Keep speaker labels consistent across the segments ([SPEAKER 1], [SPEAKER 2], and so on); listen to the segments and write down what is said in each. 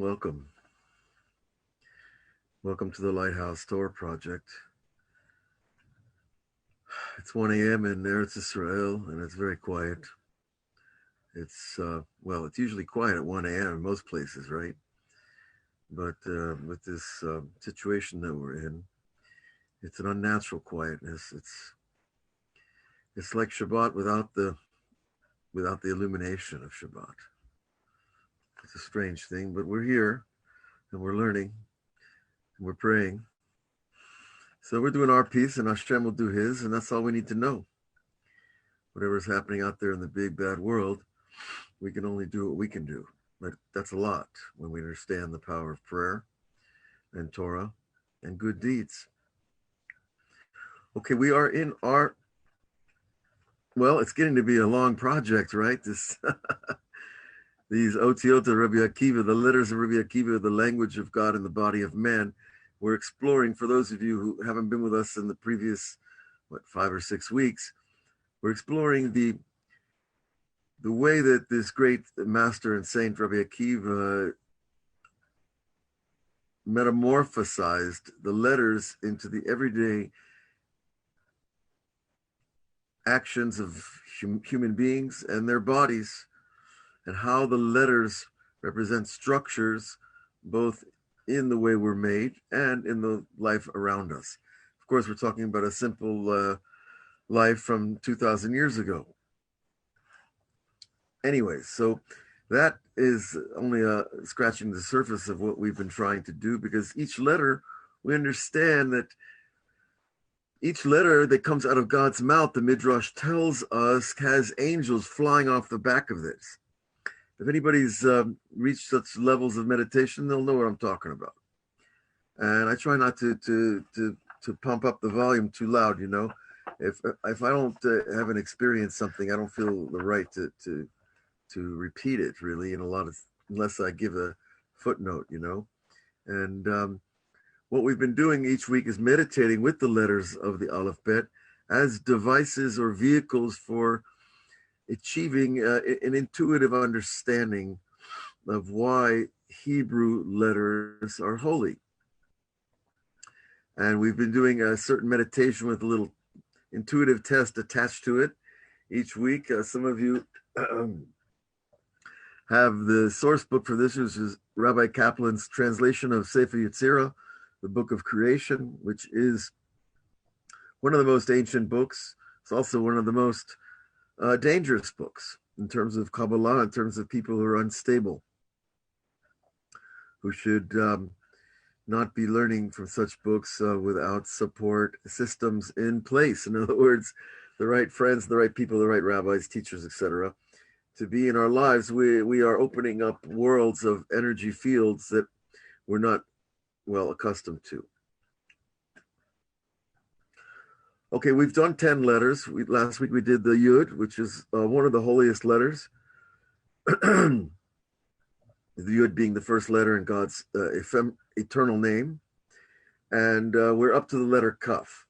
[SPEAKER 1] welcome. Welcome to the Lighthouse Torah Project. It's 1 a.m. in Eretz Israel, and it's very quiet. It's usually quiet at 1 a.m. in most places, right? But with this situation that we're in, it's an unnatural quietness. It's like Shabbat without the illumination of Shabbat. It's a strange thing, but we're here, and we're learning, and we're praying. So we're doing our piece, and Hashem will do his, and that's all we need to know. Whatever's happening out there in the big, bad world, we can only do what we can do. But that's a lot when we understand the power of prayer and Torah and good deeds. Okay, we are in our, it's getting to be a long project, right? These Otiot of Rabbi Akiva, the letters of Rabbi Akiva, the language of God in the body of man. We're exploring, for those of you who haven't been with us in the previous, 5 or 6 weeks, we're exploring the way that this great master and saint Rabbi Akiva metamorphosized the letters into the everyday actions of human beings and their bodies, and how the letters represent structures both in the way we're made and in the life around us. Of course, we're talking about a simple life from 2,000 years ago. Anyway, so that is only scratching the surface of what we've been trying to do, because each letter, we understand that each letter that comes out of God's mouth, the Midrash tells us, has angels flying off the back of this. If anybody's reached such levels of meditation, they'll know what I'm talking about. And I try not to pump up the volume too loud, you know. If I don't haven't experienced something, I don't feel the right to repeat it, really, unless I give a footnote, you know. And what we've been doing each week is meditating with the letters of the Aleph Bet as devices or vehicles for achieving an intuitive understanding of why Hebrew letters are holy. And we've been doing a certain meditation with a little intuitive test attached to it each week. Some of you have the source book for this, which is Rabbi Kaplan's translation of Sefer Yetzirah, the book of creation, which is one of the most ancient books. It's also one of the most dangerous books in terms of Kabbalah, in terms of people who are unstable, who should not be learning from such books without support systems in place. In other words, the right friends, the right people, the right rabbis, teachers, etc., to be in our lives. We are opening up worlds of energy fields that we're not well accustomed to. Okay, we've done 10 letters. Last week we did the Yud, which is one of the holiest letters. The Yud being the first letter in God's eternal name. And we're up to the letter Kaf.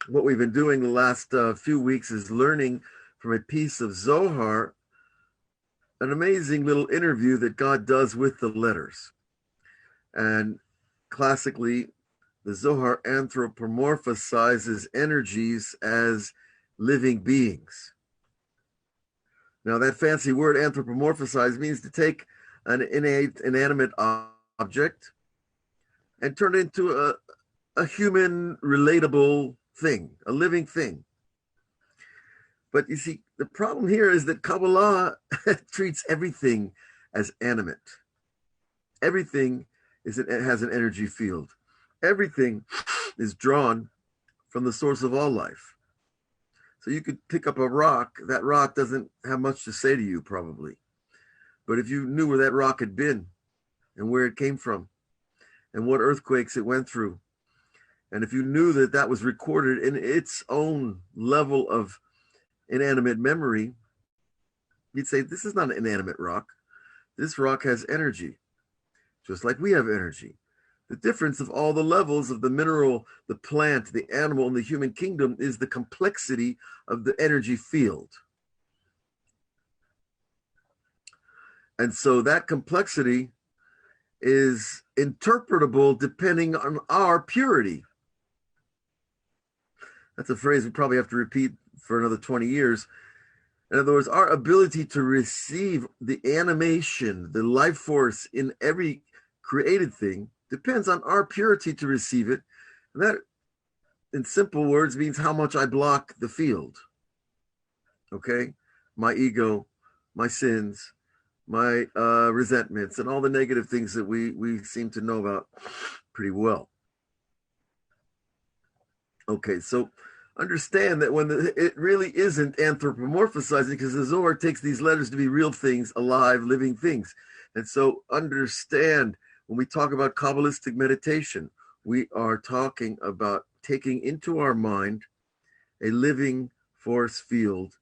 [SPEAKER 1] What we've been doing the last few weeks is learning from a piece of Zohar, an amazing little interview that God does with the letters. And classically, the Zohar anthropomorphizes energies as living beings. Now, that fancy word anthropomorphize means to take an inanimate object and turn it into a human, relatable thing, a living thing. But you see, the problem here is that Kabbalah treats everything as animate. Everything has an energy field. Everything is drawn from the source of all life. So you could pick up a rock. That rock doesn't have much to say to you, probably. But if you knew where that rock had been and where it came from and what earthquakes it went through, and if you knew that that was recorded in its own level of inanimate memory, you'd say, this is not an inanimate rock. This rock has energy, just like we have energy. The difference of all the levels of the mineral, the plant, the animal, and the human kingdom is the complexity of the energy field. And so that complexity is interpretable depending on our purity. That's a phrase we probably have to repeat for another 20 years. In other words, our ability to receive the animation, the life force in every created thing depends on our purity to receive it. And that, in simple words, means how much I block the field. Okay? My ego, my sins, my resentments, and all the negative things that we seem to know about pretty well. Okay, so understand that when it really isn't anthropomorphizing, because the Zohar takes these letters to be real things, alive, living things. And so understand when we talk about Kabbalistic meditation, we are talking about taking into our mind a living force field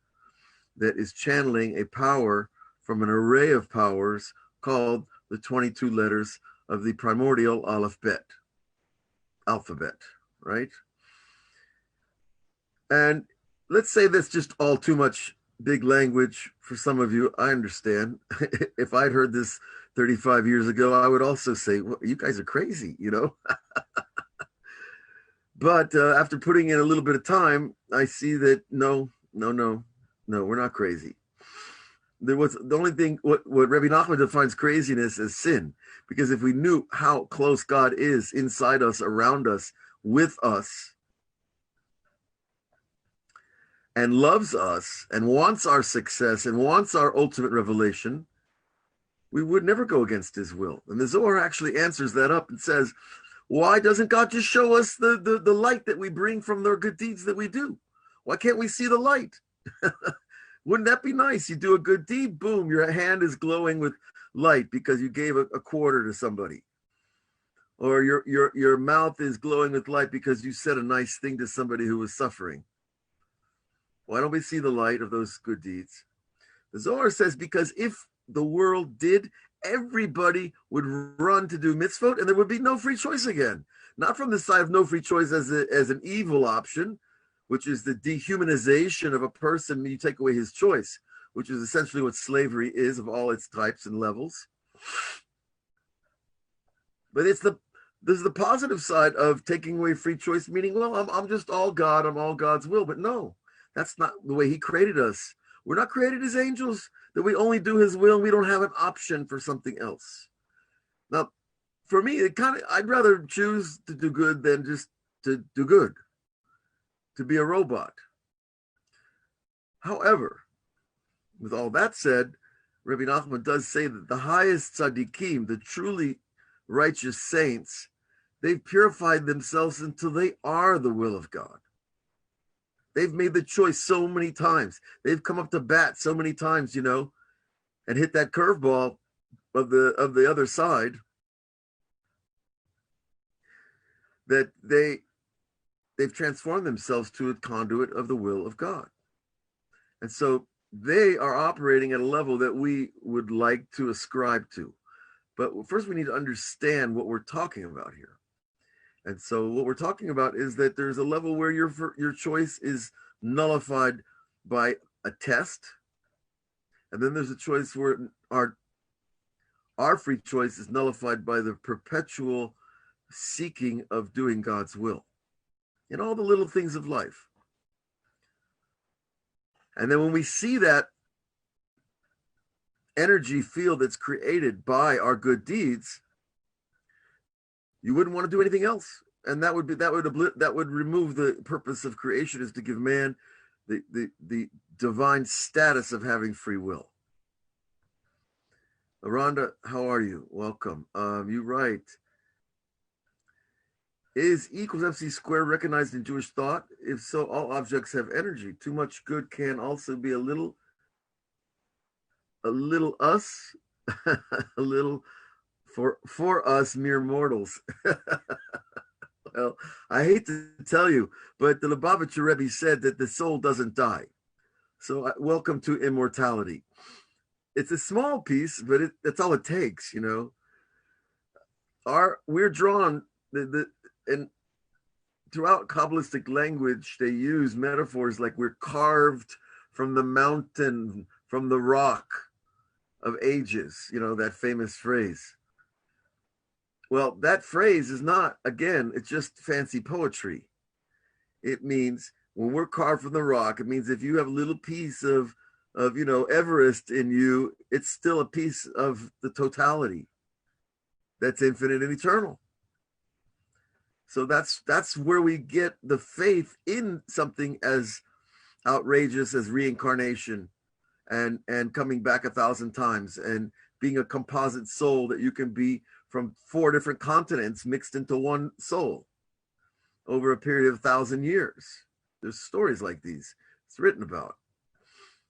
[SPEAKER 1] that is channeling a power from an array of powers called the 22 letters of the primordial alphabet, right? And let's say that's just all too much big language for some of you. I understand. If I'd heard this 35 years ago, I would also say, well, you guys are crazy, you know? But after putting in a little bit of time, I see that no, we're not crazy. There was the only thing, what Rabbi Nachman defines craziness as sin, because if we knew how close God is inside us, around us, with us, and loves us and wants our success and wants our ultimate revelation, we would never go against his will. And the Zohar actually answers that up and says, why doesn't God just show us the light that we bring from the good deeds that we do? Why can't we see the light? Wouldn't that be nice? You do a good deed, boom, your hand is glowing with light because you gave a quarter to somebody. Or your mouth is glowing with light because you said a nice thing to somebody who was suffering. Why don't we see the light of those good deeds? The Zohar says, because if the world did, everybody would run to do mitzvot and there would be no free choice again. Not from the side of no free choice as an evil option, which is the dehumanization of a person. You take away his choice, which is essentially what slavery is of all its types and levels. But there's the positive side of taking away free choice, meaning, well, I'm just all God, I'm all God's will. But no, that's not the way he created us. We're not created as angels that we only do his will. We don't have an option for something else. Now, for me, I'd rather choose to do good than just to do good, to be a robot. However, with all that said, Rabbi Nachman does say that the highest tzaddikim, the truly righteous saints, they've purified themselves until they are the will of God. They've made the choice so many times. They've come up to bat so many times, and hit that curveball of the other side, that they've transformed themselves to a conduit of the will of God. And so they are operating at a level that we would like to ascribe to. But first we need to understand what we're talking about here. And so what we're talking about is that there's a level where your choice is nullified by a test. And then there's a choice where our free choice is nullified by the perpetual seeking of doing God's will in all the little things of life. And then when we see that energy field that's created by our good deeds, you wouldn't want to do anything else, and that would remove the purpose of creation, is to give man the divine status of having free will. Rhonda, how are you? Welcome. You write, is E equals MC squared recognized in Jewish thought? If so, all objects have energy. Too much good can also be a little us, a little for us mere mortals. Well, I hate to tell you, but the Lubavitcher Rebbe said that the soul doesn't die. So welcome to immortality. It's a small piece, but that's all it takes, We're drawn, and throughout Kabbalistic language, they use metaphors like we're carved from the mountain, from the rock. of ages, that famous phrase. Well, that phrase is not, again, it's just fancy poetry. It means when we're carved from the rock, it means if you have a little piece of Everest in you, it's still a piece of the totality that's infinite and eternal. So that's where we get the faith in something as outrageous as reincarnation and coming back 1,000 times and being a composite soul that you can be from 4 different continents mixed into one soul over a period of 1,000 years. There's stories like these. It's written about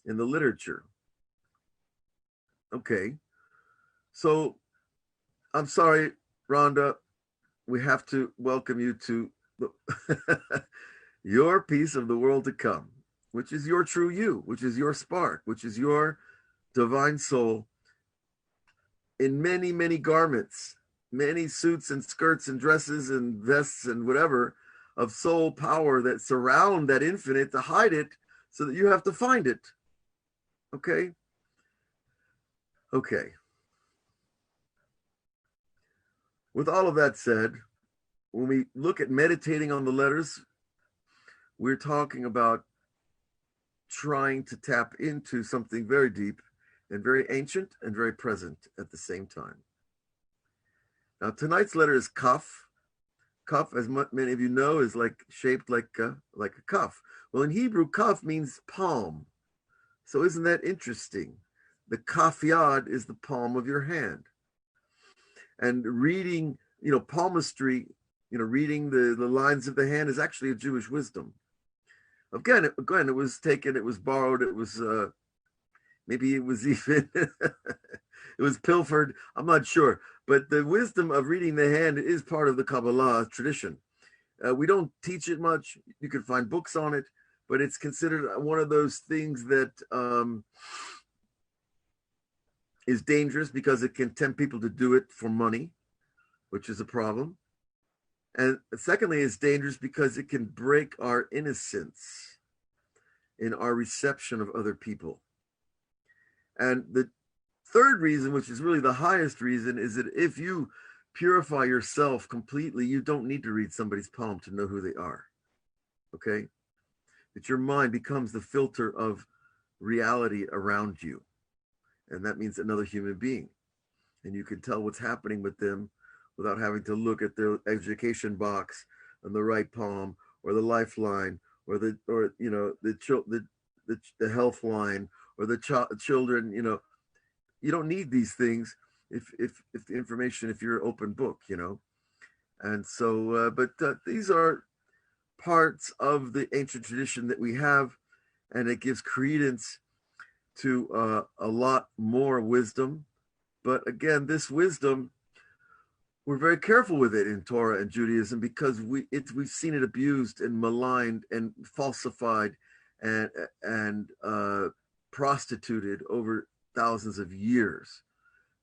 [SPEAKER 1] in the literature. Okay. So I'm sorry, Rhonda, we have to welcome you to your piece of the world to come, which is your true you, which is your spark, which is your divine soul in many, many garments, many suits and skirts and dresses and vests and whatever of soul power that surround that infinite to hide it so that you have to find it. Okay? Okay. With all of that said, when we look at meditating on the letters, we're talking about trying to tap into something very deep and very ancient and very present at the same time. Now, tonight's letter is Kaf. Kaf, as many of you know, is shaped like a cuff. Well, in Hebrew, Kaf means palm. So isn't that interesting? The Kaf Yad is the palm of your hand. And reading, palmistry, reading the lines of the hand is actually a Jewish wisdom. Again, it was taken, it was borrowed, it was maybe it was even it was pilfered. I'm not sure, but the wisdom of reading the hand is part of the Kabbalah tradition. We don't teach it much. You can find books on it, but it's considered one of those things that is dangerous because it can tempt people to do it for money, which is a problem. And secondly, it's dangerous because it can break our innocence in our reception of other people. And the third reason, which is really the highest reason, is that if you purify yourself completely, you don't need to read somebody's palm to know who they are. Okay? That your mind becomes the filter of reality around you. And that means another human being. And you can tell what's happening with them without having to look at their education box on the right palm or the lifeline or the health line or the children. You don't need these things if the information, if you're an open book, and so but these are parts of the ancient tradition that we have, and it gives credence to a lot more wisdom. But again, this wisdom, we're very careful with it in Torah and Judaism because we've seen it abused and maligned and falsified and prostituted over thousands of years.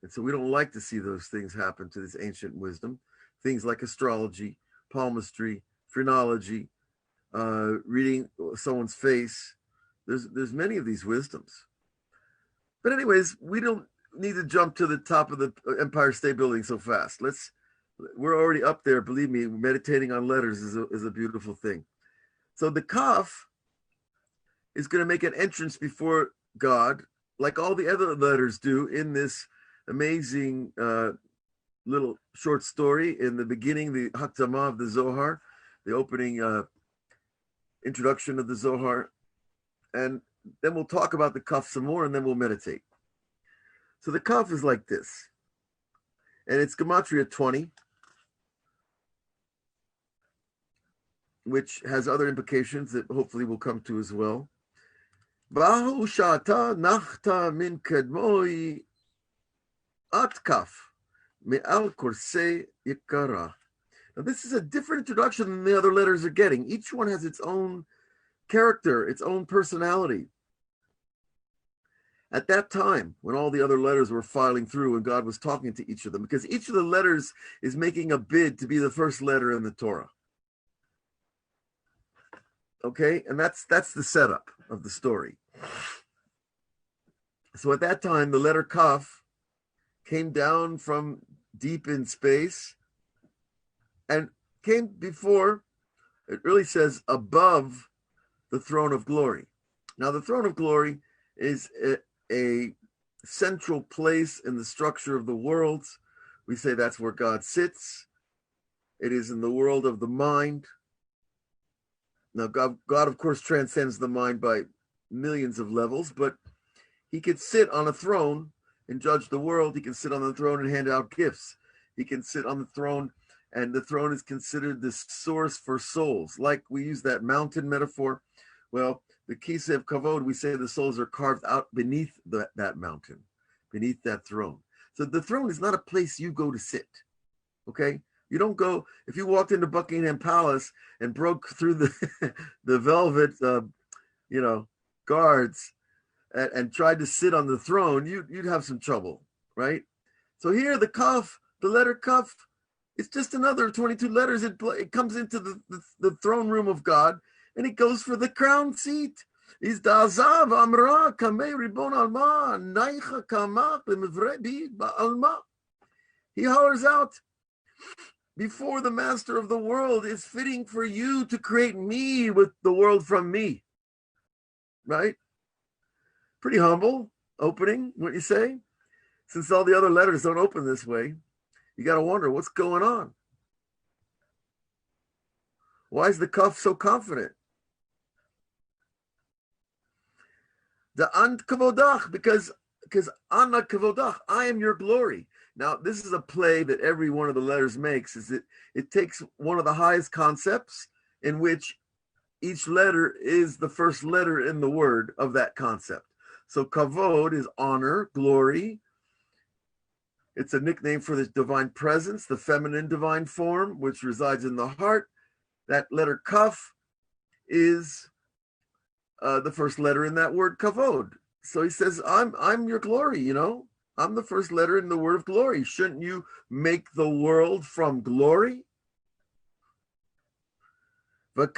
[SPEAKER 1] And so we don't like to see those things happen to this ancient wisdom. Things like astrology, palmistry, phrenology, reading someone's face. There's many of these wisdoms. But anyways, we don't need to jump to the top of the Empire State Building so fast. We're already up there. Believe me, meditating on letters is a beautiful thing. So the Kaf is going to make an entrance before God, like all the other letters do in this amazing little short story in the beginning, the Hakdama of the Zohar, the opening introduction of the Zohar. And then we'll talk about the Kaf some more, and then we'll meditate. So the Kaf is like this. And it's Gematria 20, which has other implications that hopefully we'll come to as well. Bahu shata nachta min kedmoi at kaf me'al korsei yikara. Now this is a different introduction than the other letters are getting. Each one has its own character, its own personality. At that time, when all the other letters were filing through and God was talking to each of them, because each of the letters is making a bid to be the first letter in the Torah. Okay, and that's the setup of the story. So at that time, the letter Kaf came down from deep in space and came before, it really says above the throne of glory. Now, the throne of glory is a central place in the structure of the worlds. We say that's where God sits. It is in the world of the mind. Now, God, of course, transcends the mind by millions of levels, but he could sit on a throne and judge the world. He can sit on the throne and hand out gifts. He can sit on the throne, and the throne is considered the source for souls. Like we use that mountain metaphor. Well, the Kiseh of Kavod, we say the souls are carved out beneath that mountain, beneath that throne. So the throne is not a place you go to sit, okay? You don't go, if you walked into Buckingham Palace and broke through the the velvet, guards and tried to sit on the throne, you'd have some trouble, right? So here, the letter Kaf, it's just another 22 letters. It comes into the throne room of God, and it goes for the crown seat. He hollers out, before the master of the world, it's fitting for you to create me with the world from me. Right? Pretty humble opening, what you say? Since all the other letters don't open this way, you got to wonder what's going on. Why is the Kaf so confident? The Ant Kavodach, because Anna Kavodach, I am your glory. Now, this is a play that every one of the letters makes, is it takes one of the highest concepts in which each letter is the first letter in the word of that concept. So kavod is honor, glory. It's a nickname for the divine presence, the feminine divine form, which resides in the heart. That letter kaf is the first letter in that word kavod. So he says, I'm your glory, I'm the first letter in the word of glory. Shouldn't you make the world from glory? And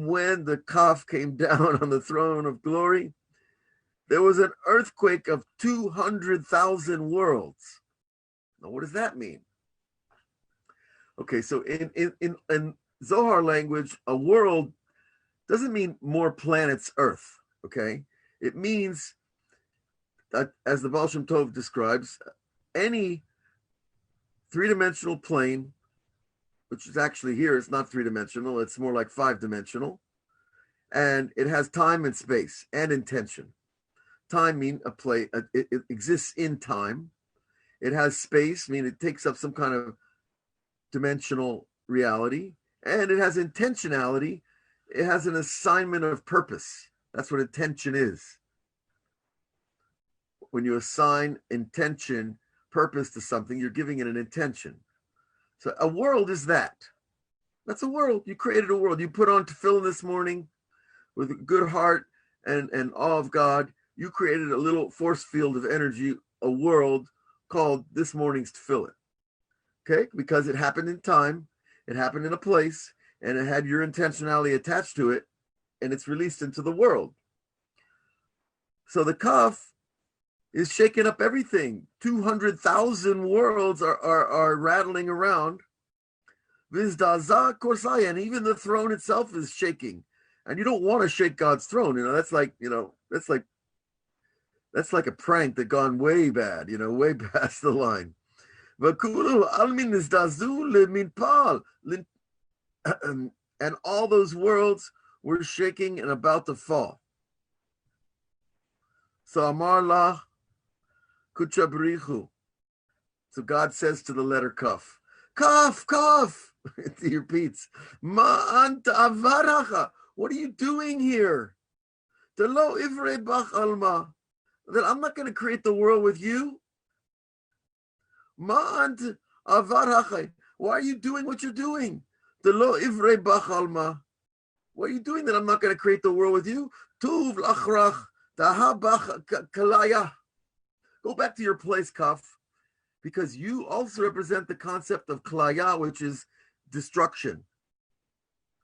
[SPEAKER 1] when the kaf came down on the throne of glory, there was an earthquake of 200,000 worlds. Now, what does that mean? Okay, so in Zohar language, a world doesn't mean more planets Earth, okay? It means that, as the Baal Shem Tov describes, any three-dimensional plane, which is actually here, it's not three-dimensional, it's more like five-dimensional, and it has time and space and intention. Time means it exists in time. It has space, meaning it takes up some kind of dimensional reality, and it has intentionality. It has an assignment of purpose. That's what intention is. When you assign intention, purpose to something, you're giving it an intention. So a world is that. That's a world. You created a world. You put on tefillin this morning with a good heart and awe of God. You created a little force field of energy, a world called this morning's tefillin. Okay? Because it happened in time, it happened in a place, and it had your intentionality attached to it, and it's released into the world. So the kaf is shaking up everything. 200,000 worlds are rattling around. Vizdaza korsaya, and even the throne itself is shaking. And you don't want to shake God's throne. That's like a prank that gone way bad, way past the line. And all those worlds were shaking and about to fall. So Amar la kuchabrichu. So God says to the letter Kaf, Kaf, Kaf. He repeats, Ma anta avaracha. What are you doing here? Delo ivrei bach alma. That I'm not going to create the world with you. Ma anta avaracha. Why are you doing what you're doing? Delo ivrei bach alma. What are you doing that I'm not going to create the world with you? Tuv lachrach dahabach kalaya. Go back to your place, Kaf, because you also represent the concept of kalaya, which is destruction.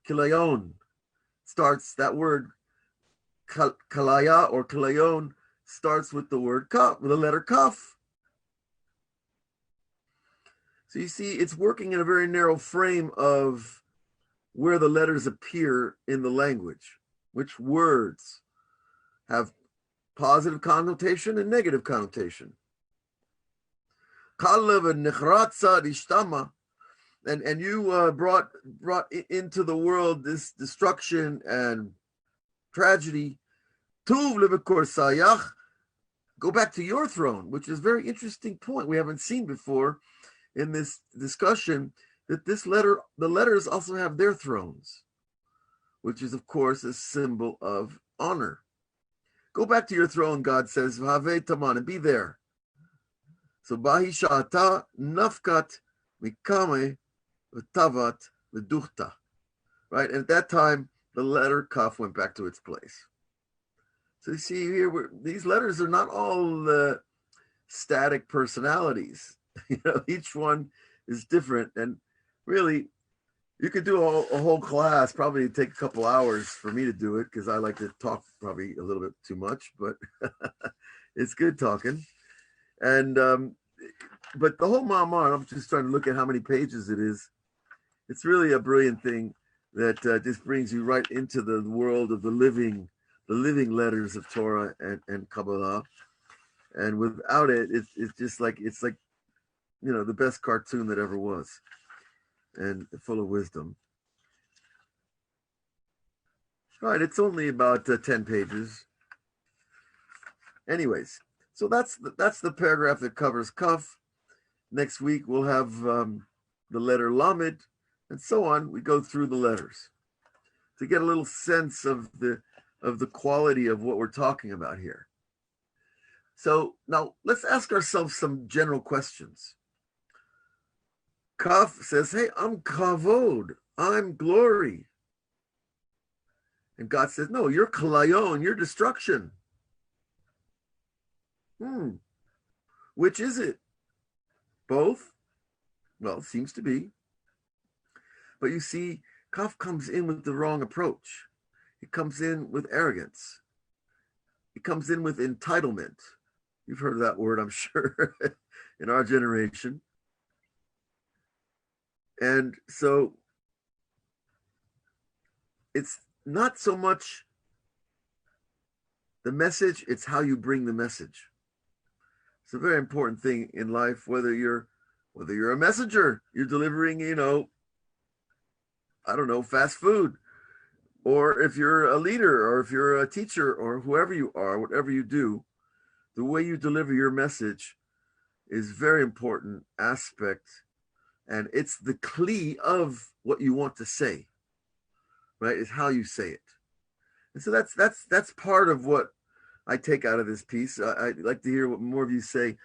[SPEAKER 1] Kilayon. starts, that word kalaya or kalayon starts with the word kaf, with the letter kaf. So you see, it's working in a very narrow frame of where the letters appear in the language, which words have positive connotation and negative connotation. And you brought into the world this destruction and tragedy. Go back to your throne, which is a very interesting point we haven't seen before in this discussion, that the letters also have their thrones, which is, of course, a symbol of honor. Go back to your throne, God says, and be there. So Bahi Sha'ata Nafkat Mikame V'Tavat V'Duchta. Right? And at that time, the letter Kaf went back to its place. So you see here, these letters are not all static personalities. Each one is different. And really, you could do a whole class, probably take a couple hours for me to do it, because I like to talk probably a little bit too much, but it's good talking. And but the whole Ma'amar, I'm just trying to look at how many pages it is. It's really a brilliant thing that just brings you right into the world of the living letters of Torah and Kabbalah. And without it, it's just like, the best cartoon that ever was, and full of wisdom. Right, it's only about 10 pages. Anyways, so that's the paragraph that covers Kaf. Next week we'll have the letter Lamed, and so on. We go through the letters to get a little sense of the quality of what we're talking about here. So now let's ask ourselves some general questions. Kaf says, hey, I'm kavod, I'm glory. And God says, no, you're kalayon, you're destruction. Which is it? Both? Well, seems to be. But you see, Kaf comes in with the wrong approach. It comes in with arrogance. It comes in with entitlement. You've heard of that word, I'm sure, in our generation. And so it's not so much the message, it's how you bring the message. It's a very important thing in life, whether you're a messenger, you're delivering, fast food, or if you're a leader, or if you're a teacher, or whoever you are, whatever you do, the way you deliver your message is a very important aspect, and it's the kli of what you want to say, right? Is how you say it. And so that's part of what I take out of this piece. I'd like to hear what more of you say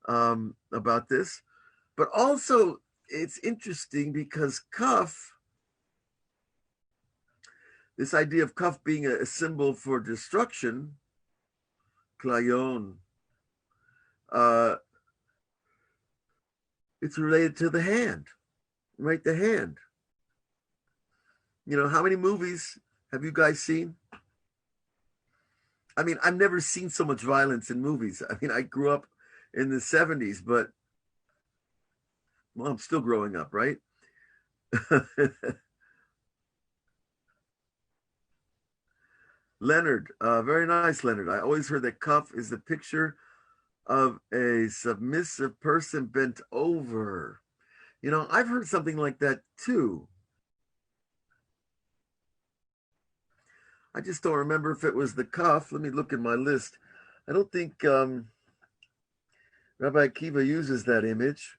[SPEAKER 1] about this. But also, it's interesting because Kaf, this idea of Kaf being a symbol for destruction, klayon, it's related to the hand, right? The hand. How many movies have you guys seen? I mean, I've never seen so much violence in movies. I mean, I grew up in the 70s, but, well, I'm still growing up, right? Leonard, very nice, Leonard. I always heard that Kaf is the picture of a submissive person bent over. I've heard something like that too. I just don't remember if it was the Kaf. Let me look at my list. I don't think Rabbi Akiva uses that image.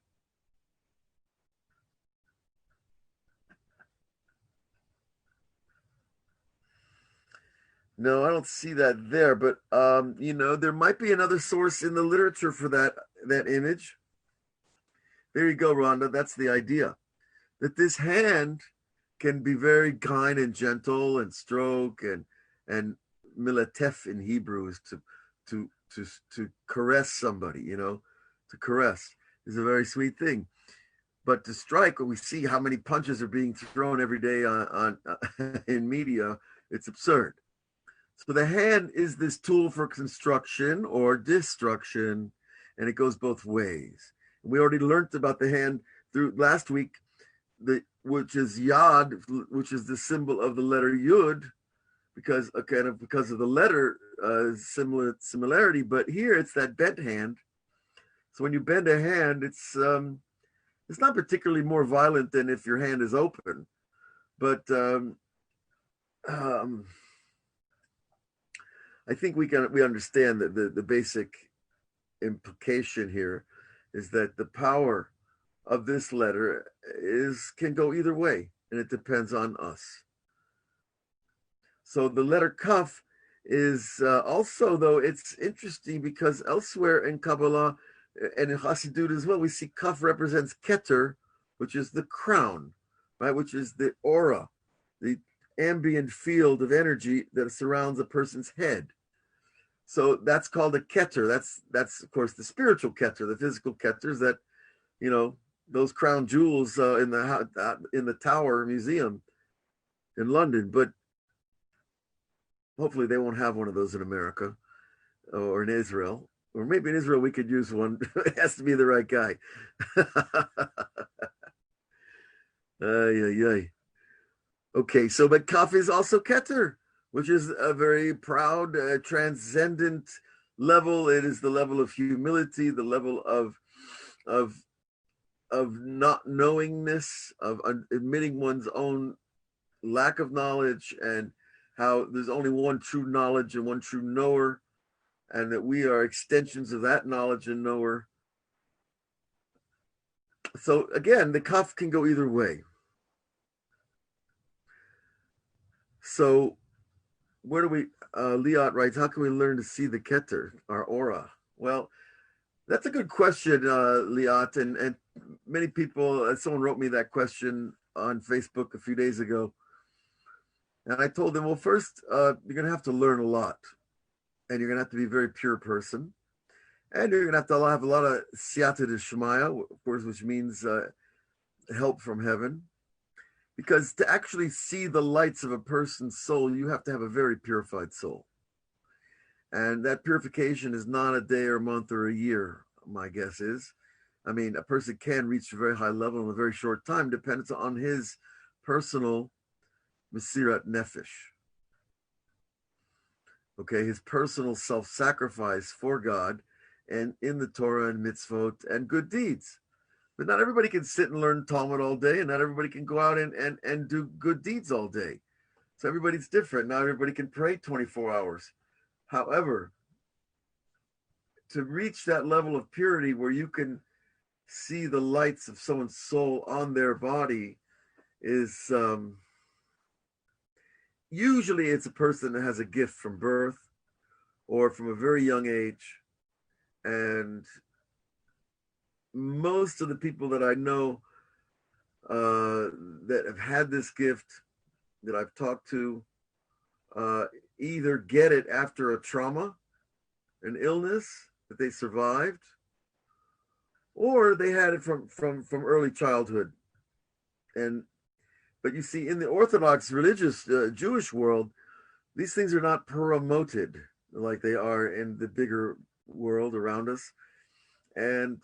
[SPEAKER 1] No, I don't see that there, but there might be another source in the literature for that image. There you go, Rhonda. That's the idea. That this hand can be very kind and gentle and stroke and milatef in Hebrew is to caress somebody, to caress is a very sweet thing. But to strike, we see how many punches are being thrown every day on in media, It's absurd. So the hand is this tool for construction or destruction, and it goes both ways. We already learned about the hand through last week, which is Yod, which is the symbol of the letter Yud, because of the letter similarity. But here it's that bent hand. So when you bend a hand, it's not particularly more violent than if your hand is open, but I think we understand that the basic implication here is that the power of this letter can go either way, and it depends on us. So the letter Kaf is also, though, it's interesting because elsewhere in Kabbalah and in Hasidut as well, we see Kaf represents Keter, which is the crown, right? Which is the aura, the ambient field of energy that surrounds a person's head. So that's called a Keter. That's of course the spiritual Keter. The physical Keters that, those crown jewels in the Tower Museum in London, but hopefully they won't have one of those in America or in Israel, or maybe in Israel we could use one. It has to be the right guy. Okay, so but Kaf is also Keter, which is a very proud, transcendent level. It is the level of humility, the level of not knowingness, of admitting one's own lack of knowledge, and how there's only one true knowledge and one true knower, and that we are extensions of that knowledge and knower. So again, the Kaf can go either way. So where do we, Liat writes, how can we learn to see the Keter, our aura? Well, that's a good question, Liat, and many people, someone wrote me that question on Facebook a few days ago. And I told them, well, first, you're going to have to learn a lot. And you're going to have to be a very pure person. And you're going to have a lot of siyata d'shmaya, of course, which means help from heaven. Because to actually see the lights of a person's soul, you have to have a very purified soul. And that purification is not a day or a month or a year, my guess is. I mean, a person can reach a very high level in a very short time, depends on his personal Mesirat Nefesh. Okay, his personal self-sacrifice for God and in the Torah and mitzvot and good deeds. But not everybody can sit and learn Talmud all day, and not everybody can go out and do good deeds all day. So everybody's different. Not everybody can pray 24 hours. However, to reach that level of purity where you can see the lights of someone's soul on their body is usually it's a person that has a gift from birth or from a very young age. And most of the people that I know that have had this gift that I've talked to either get it after a trauma, an illness that they survived, or they had it from early childhood. But you see, in the Orthodox religious Jewish world, these things are not promoted like they are in the bigger world around us. And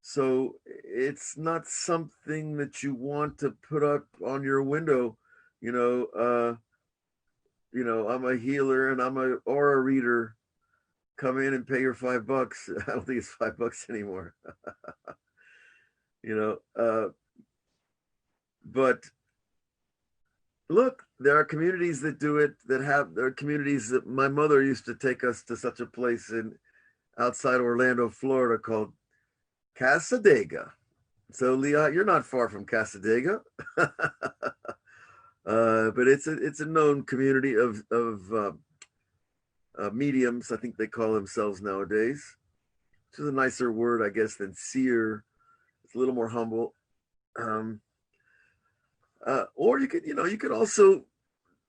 [SPEAKER 1] so it's not something that you want to put up on your window, I'm a healer and I'm an aura reader. Come in and pay your $5. I don't think it's $5 anymore. But look, there are communities that do it, there are communities that my mother used to take us to such a place outside Orlando, Florida called Casadega. So Leah, you're not far from Casadega. But it's a known community of mediums, I think they call themselves nowadays, which is a nicer word, I guess, than seer. It's a little more humble. Or you could also,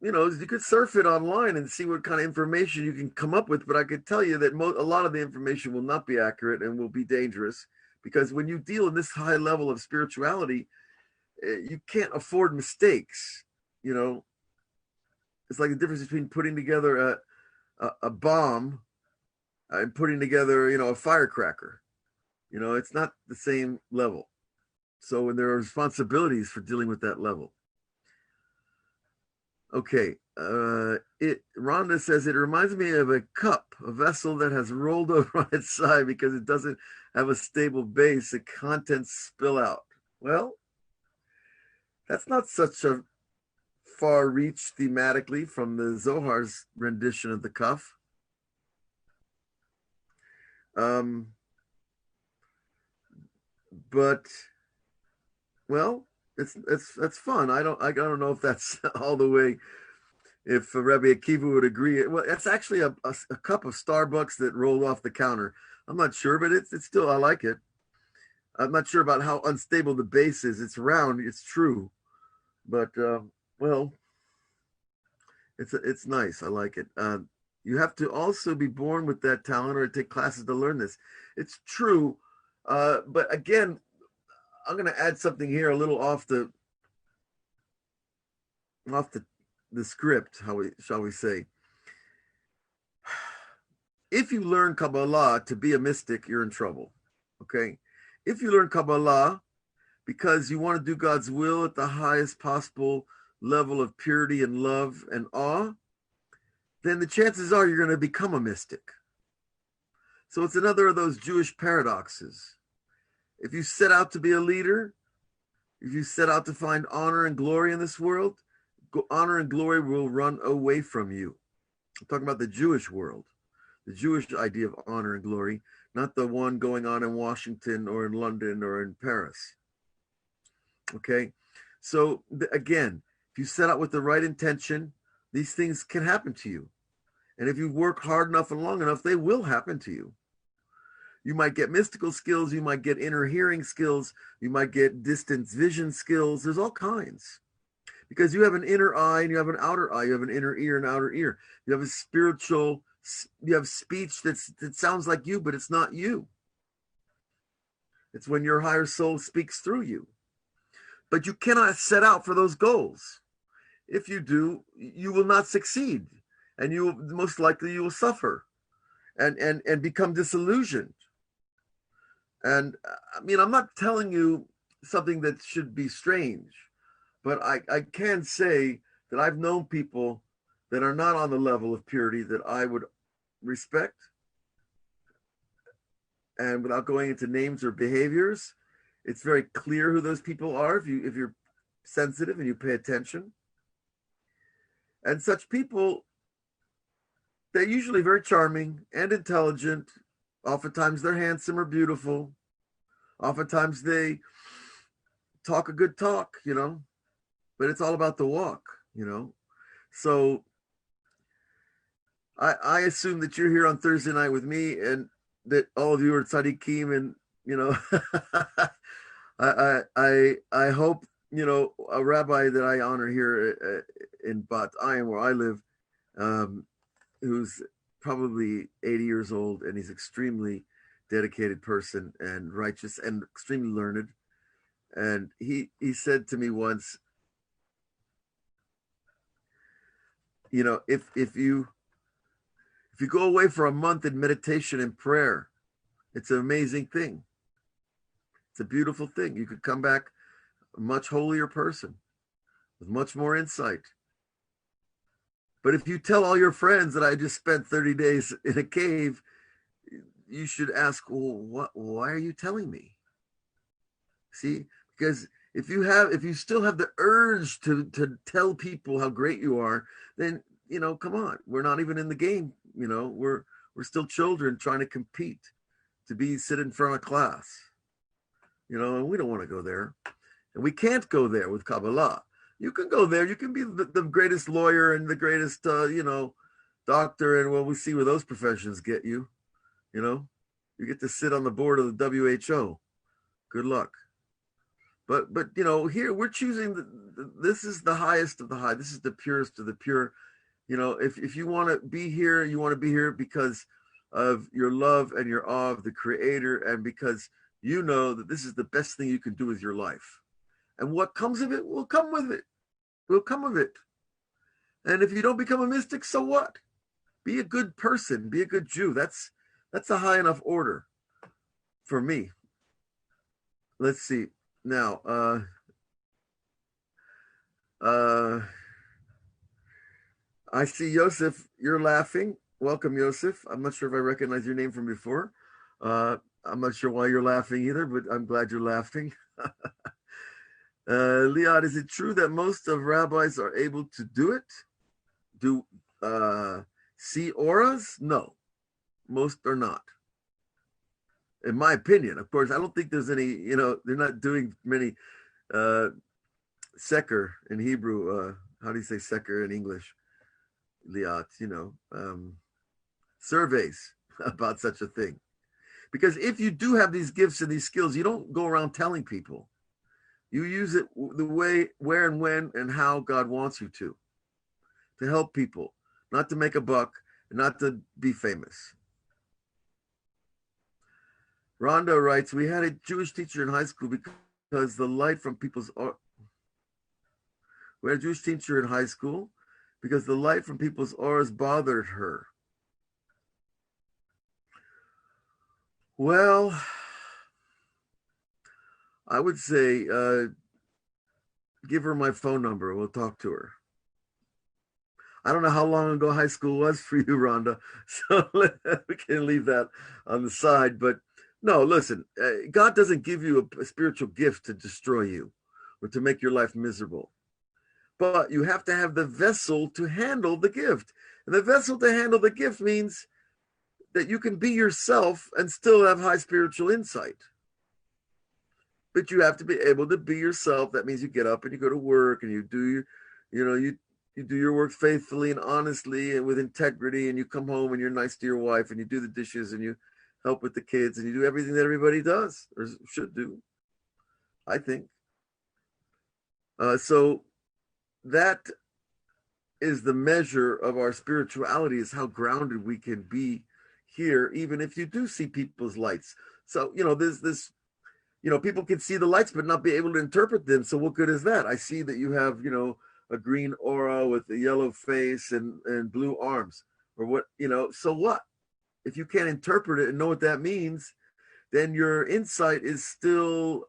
[SPEAKER 1] you could surf it online and see what kind of information you can come up with. But I could tell you that a lot of the information will not be accurate and will be dangerous, because when you deal in this high level of spirituality, you can't afford mistakes. It's like the difference between putting together a bomb and putting together, a firecracker. It's not the same level. So when there are responsibilities for dealing with that level. Okay. Rhonda says it reminds me of a cup, a vessel that has rolled over on its side because it doesn't have a stable base. The contents spill out. Well, that's not such a far reach thematically from the Zohar's rendition of the cuff. But well, that's fun. I don't know if that's all the way. If Rabbi Akiva would agree, well, it's actually a cup of Starbucks that rolled off the counter. I'm not sure, but it's still, I like it. I'm not sure about how unstable the base is. It's round, it's true, but well, it's nice. I like it. You have to also be born with that talent or take classes to learn this. It's true, but again, I'm going to add something here, a little off the script. Shall we say? If you learn Kabbalah to be a mystic, you're in trouble. Okay, if you learn Kabbalah because you want to do God's will at the highest possible level of purity and love and awe, then the chances are you're going to become a mystic. So it's another of those Jewish paradoxes. If you set out to be a leader, if you set out to find honor and glory in this world, honor and glory will run away from you. I'm talking about the Jewish world, the Jewish idea of honor and glory, not the one going on in Washington or in London or in Paris. Okay, so again, if you set out with the right intention, these things can happen to you. And if you work hard enough and long enough, they will happen to you. You might get mystical skills, you might get inner hearing skills, you might get distance vision skills. There's all kinds. Because you have an inner eye and you have an outer eye, you have an inner ear and outer ear. You have a spiritual, you have speech that sounds like you, but it's not you. It's when your higher soul speaks through you. But you cannot set out for those goals. If you do, you will not succeed. And you most likely you will suffer and become disillusioned. And I mean, I'm not telling you something that should be strange, but I can say that I've known people that are not on the level of purity that I would respect. And without going into names or behaviors, it's very clear who those people are if you're sensitive and you pay attention. And such people, they're usually very charming and intelligent. Oftentimes they're handsome or beautiful. Oftentimes they talk a good talk, but it's all about the walk, So I assume that you're here on Thursday night with me and that all of you are tzaddikim and, I hope, a rabbi that I honor here in Bat Ayin, where I live, who's probably 80 years old, and he's extremely dedicated person and righteous and extremely learned. And he said to me once, if you go away for a month in meditation and prayer, it's an amazing thing. It's a beautiful thing. You could come back a much holier person with much more insight. But if you tell all your friends that I just spent 30 days in a cave, you should ask, well, why are you telling me? See, because if you still have the urge to tell people how great you are, then, come on, we're not even in the game. We're still children trying to compete to sit in front of class, and we don't want to go there. And we can't go there with Kabbalah. You can go there. You can be the greatest lawyer and the greatest, doctor. And we see where those professions get you. You get to sit on the board of the WHO. Good luck. But here we're choosing. This is the highest of the high. This is the purest of the pure. If you want to be here, you want to be here because of your love and your awe of the Creator, and because you know that this is the best thing you can do with your life. And what comes of it will come with it. Will come of it. And if you don't become a mystic, so what? Be a good person, be a good Jew. That's a high enough order for me. Let's see. Now, I see Yosef, you're laughing. Welcome, Yosef. I'm not sure if I recognize your name from before. I'm not sure why you're laughing either, but I'm glad you're laughing. Liad, is it true that most of rabbis are able to do it? Do see auras? No, most are not. In my opinion, of course, I don't think there's any, they're not doing many seker in Hebrew. How do you say seker in English? Liat, surveys about such a thing. Because if you do have these gifts and these skills, you don't go around telling people. You use it the way, where and when and how God wants you to help people, not to make a buck, not to be famous. Rhonda writes, we had a Jewish teacher in high school because the light from people's we had a Jewish teacher in high school because the light from people's auras bothered her. Well, I would say give her my phone number. We'll talk to her. I don't know how long ago high school was for you, Rhonda, so we can leave that on the side. But no, listen, God doesn't give you a spiritual gift to destroy you or to make your life miserable. But you have to have the vessel to handle the gift. And the vessel to handle the gift means that you can be yourself and still have high spiritual insight. But you have to be able to be yourself. That means you get up and you go to work and you do you do your work faithfully and honestly and with integrity, and you come home and you're nice to your wife and you do the dishes and you help with the kids and you do everything that everybody does or should do, I think. So that is the measure of our spirituality, is how grounded we can be here, even if you do see people's lights. So, there's this, people can see the lights but not be able to interpret them. So what good is that? I see that you have, a green aura with a yellow face and blue arms, or what, so what? If you can't interpret it and know what that means, then your insight is still,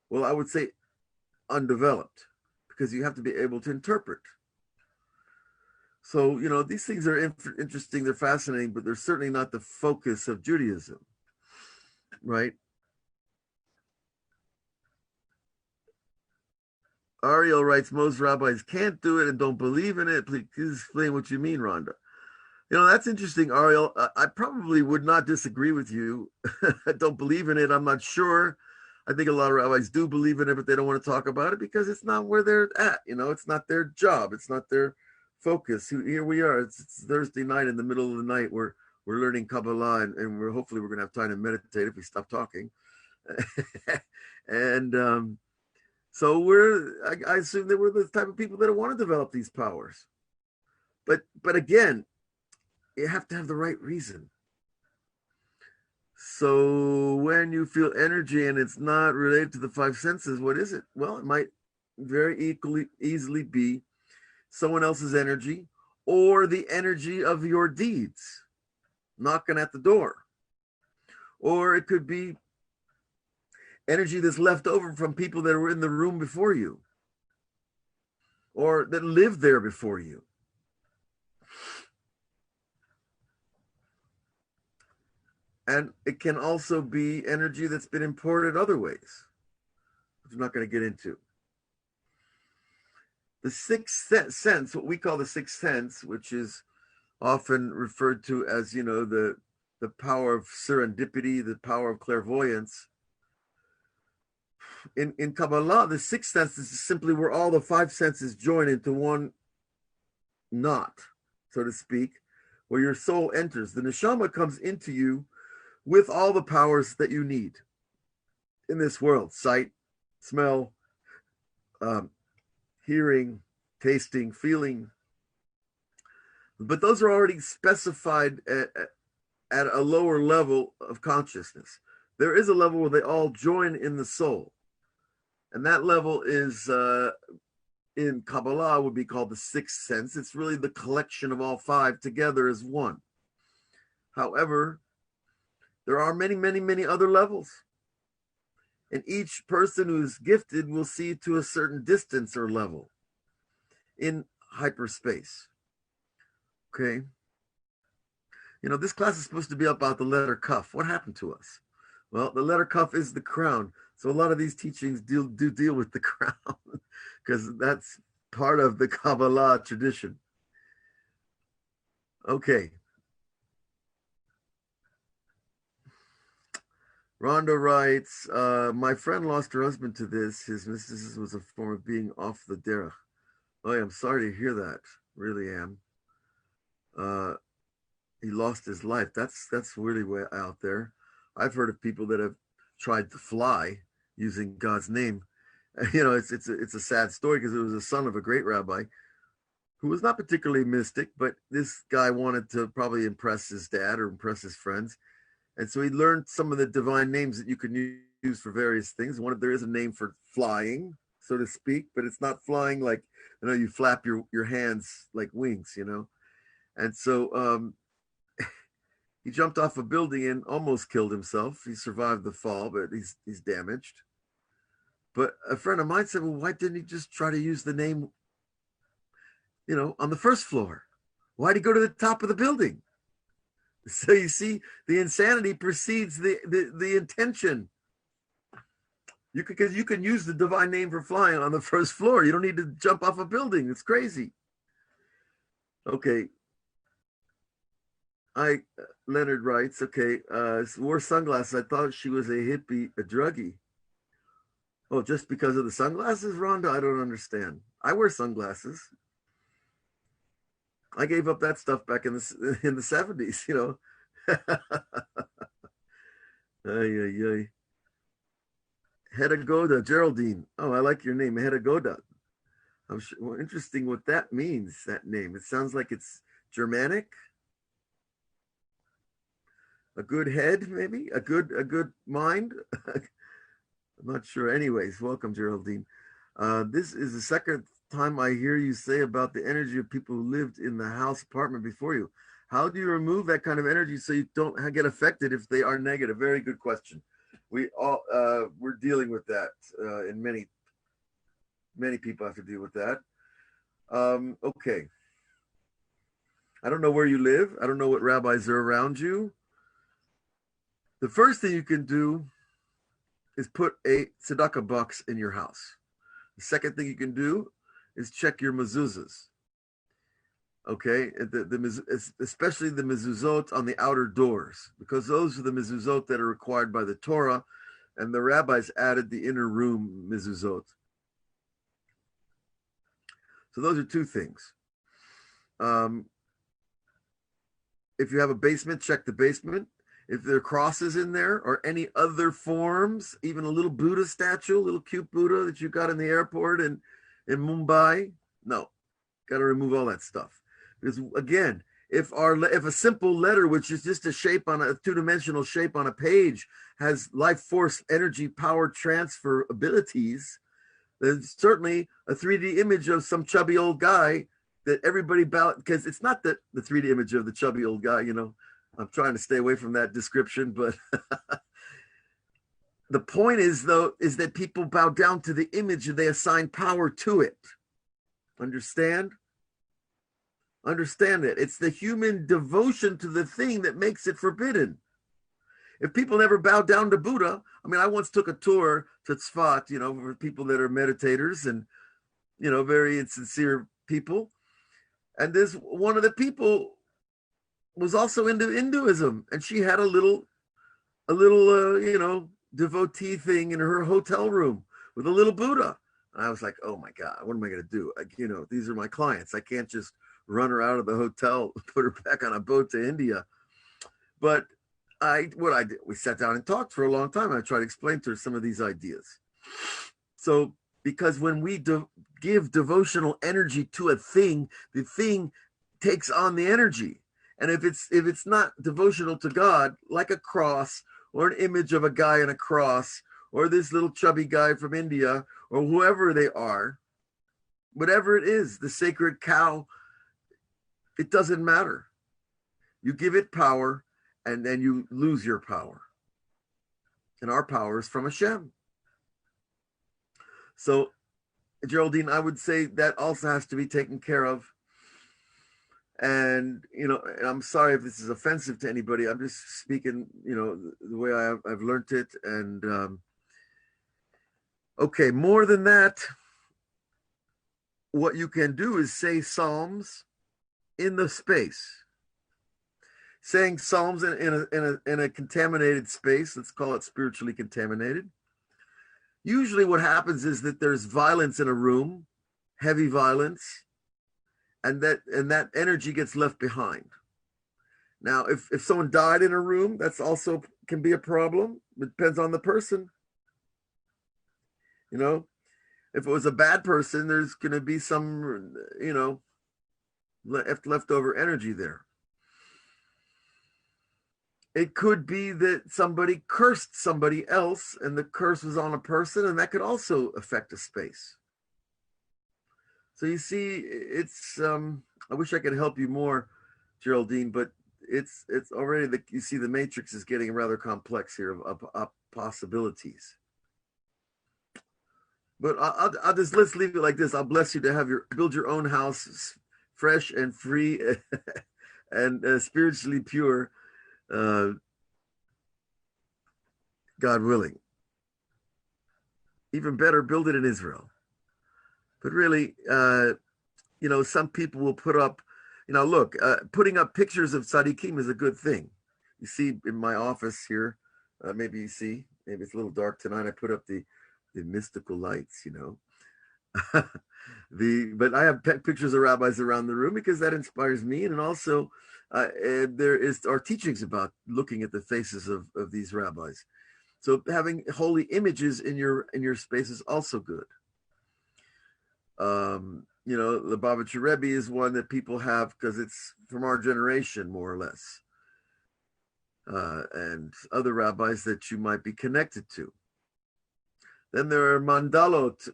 [SPEAKER 1] well, I would say undeveloped, because you have to be able to interpret. So, these things are interesting, they're fascinating, but they're certainly not the focus of Judaism, right? Ariel writes, most rabbis can't do it and don't believe in it. Please explain what you mean, Rhonda. That's interesting, Ariel. I probably would not disagree with you. I don't believe in it. I'm not sure. I think a lot of rabbis do believe in it, but they don't want to talk about it because it's not where they're at. It's not their job. It's not their focus. Here we are. It's Thursday night in the middle of the night. We're learning Kabbalah, and we're hopefully going to have time to meditate if we stop talking. And so I assume that we're the type of people that don't want to develop these powers. But again, you have to have the right reason. So when you feel energy and it's not related to the five senses, what is it? Well, it might very easily be someone else's energy or the energy of your deeds knocking at the door. Or it could be energy that's left over from people that were in the room before you or that lived there before you. And it can also be energy that's been imported other ways, which I'm not going to get into. The sixth sense, what we call the sixth sense, which is often referred to as, the power of serendipity, the power of clairvoyance. In Kabbalah, the sixth sense is simply where all the five senses join into one knot, so to speak, where your soul enters. The neshama comes into you with all the powers that you need in this world: sight, smell, hearing, tasting, feeling. But those are already specified at a lower level of consciousness. There is a level where they all join in the soul. And that level is in Kabbalah would be called the sixth sense. It's really the collection of all five together as one. However, there are many, many, many other levels. And each person who's gifted will see to a certain distance or level in hyperspace. Okay. This class is supposed to be about the letter Kaf. What happened to us? Well, the letter Kaf is the crown. So a lot of these teachings do deal with the crown because that's part of the Kabbalah tradition. Okay. Rhonda writes, my friend lost her husband to this. His mysticism was a form of being off the derech. Oh, I'm sorry to hear that. Really am. He lost his life. That's really way out there. I've heard of people that have tried to fly using God's name. It's a sad story because it was the son of a great rabbi who was not particularly mystic, but this guy wanted to probably impress his dad or impress his friends. And so he learned some of the divine names that you can use for various things. There is a name for flying, so to speak, but it's not flying like, you flap your hands like wings, And so he jumped off a building and almost killed himself. He survived the fall, but he's damaged. But a friend of mine said, well, why didn't he just try to use the name, on the first floor? Why'd he go to the top of the building? So you see, the insanity precedes the intention. Because you can use the divine name for flying on the first floor. You don't need to jump off a building. It's crazy. Okay. Leonard writes, okay, wore sunglasses. I thought she was a hippie, a druggie. Oh, just because of the sunglasses, Rhonda? I don't understand. I wear sunglasses. I gave up that stuff back in the 70s, Hedagoda, Geraldine. Oh, I like your name, Hedagoda. I'm sure, well, interesting what that means, that name. It sounds like it's Germanic. A good head, maybe? A good mind? I'm not sure. Anyways, welcome, Geraldine. This is the second time I hear you say about the energy of people who lived in the house apartment before you. How do you remove that kind of energy so you don't get affected if they are negative? Very good question. We're dealing with that, and many people have to deal with that. Okay. I don't know where you live. I don't know what rabbis are around you. The first thing you can do is put a tzedakah box in your house. The second thing you can do is check your mezuzahs. Okay, especially the mezuzot on the outer doors, because those are the mezuzot that are required by the Torah, and the rabbis added the inner room mezuzot. So those are two things. If you have a basement, check the basement. If there are crosses in there or any other forms, even a little Buddha statue, a little cute Buddha that you got in the airport in Mumbai, no, got to remove all that stuff. Because again, if a simple letter, which is just a two-dimensional shape on a page, has life force, energy, power transfer abilities, then certainly a 3D image of some chubby old guy that everybody because it's not the 3D image of the chubby old guy, I'm trying to stay away from that description, but the point is that people bow down to the image and they assign power to it. Understand? Understand it. It's the human devotion to the thing that makes it forbidden. If people never bow down to Buddha, I once took a tour to Tzfat, for people that are meditators and, very insincere people. And there's one of the people was also into Hinduism, and she had a little devotee thing in her hotel room with a little Buddha. And I was like, oh my God, what am I going to do? These are my clients. I can't just run her out of the hotel, put her back on a boat to India. But we sat down and talked for a long time. I tried to explain to her some of these ideas. So, because when we give devotional energy to a thing, the thing takes on the energy. And if it's not devotional to God, like a cross or an image of a guy in a cross or this little chubby guy from India or whoever they are, whatever it is, the sacred cow, it doesn't matter. You give it power and then you lose your power. And our power is from Hashem. So, Geraldine, I would say that also has to be taken care of. And, I'm sorry if this is offensive to anybody. I'm just speaking, the way I've learned it. And, okay, more than that, what you can do is say Psalms in the space. Saying Psalms in a contaminated space, let's call it spiritually contaminated. Usually what happens is that there's violence in a room, heavy violence, and that energy gets left behind. Now, if someone died in a room, that's also can be a problem. It depends on the person. If it was a bad person, there's going to be some, leftover energy there. It could be that somebody cursed somebody else and the curse was on a person, and that could also affect a space. So you see, it's, I wish I could help you more, Geraldine, but it's already, you see the matrix is getting rather complex here of possibilities. But I'll just, let's leave it like this. I'll bless you to build your own house, fresh and free and spiritually pure. God willing. Even better, build it in Israel. But really, some people will put up, look, putting up pictures of tzaddikim is a good thing. You see in my office here, maybe you see, maybe it's a little dark tonight. I put up the mystical lights, but I have pictures of rabbis around the room because that inspires me. And also there is our teachings about looking at the faces of these rabbis. So having holy images in your space is also good. The Lubavitcher Rebbe is one that people have because it's from our generation, more or less. And other rabbis that you might be connected to. Then there are mandalot,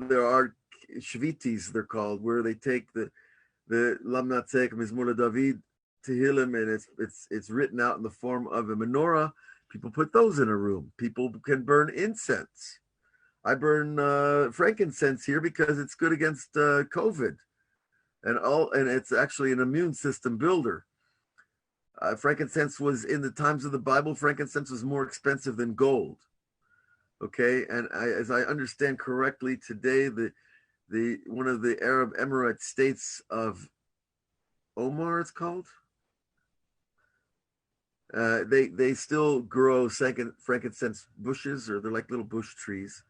[SPEAKER 1] there are shvitis, they're called, where they take the Lamnatzek Mizmor David Tehillim, and it's written out in the form of a menorah. People put those in a room. People can burn incense. I burn frankincense here because it's good against COVID, and it's actually an immune system builder. Frankincense was, in the times of the Bible, frankincense was more expensive than gold. Okay, and as I understand correctly, today the one of the Arab Emirate states of Omar, it's called. They still grow frankincense bushes, or they're like little bush trees.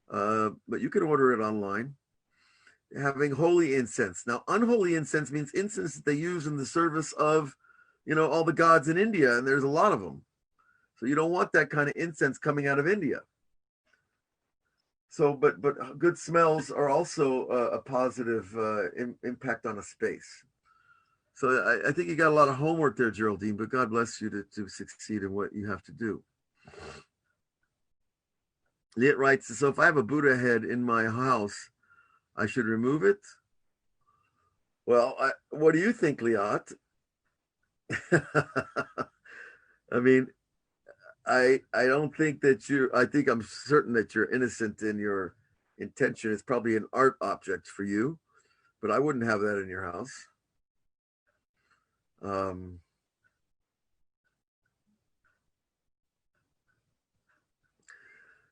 [SPEAKER 1] But you can order it online. Having holy incense. Now, unholy incense means incense that they use in the service of, all the gods in India, and there's a lot of them. So you don't want that kind of incense coming out of India. So, but good smells are also a positive impact on a space. So I think you got a lot of homework there, Geraldine, but God bless you to succeed in what you have to do. Liat writes, so if I have a Buddha head in my house, I should remove it? Well, what do you think, Liat? I mean, I don't think that I'm certain that you're innocent in your intention. It's probably an art object for you, but I wouldn't have that in your house.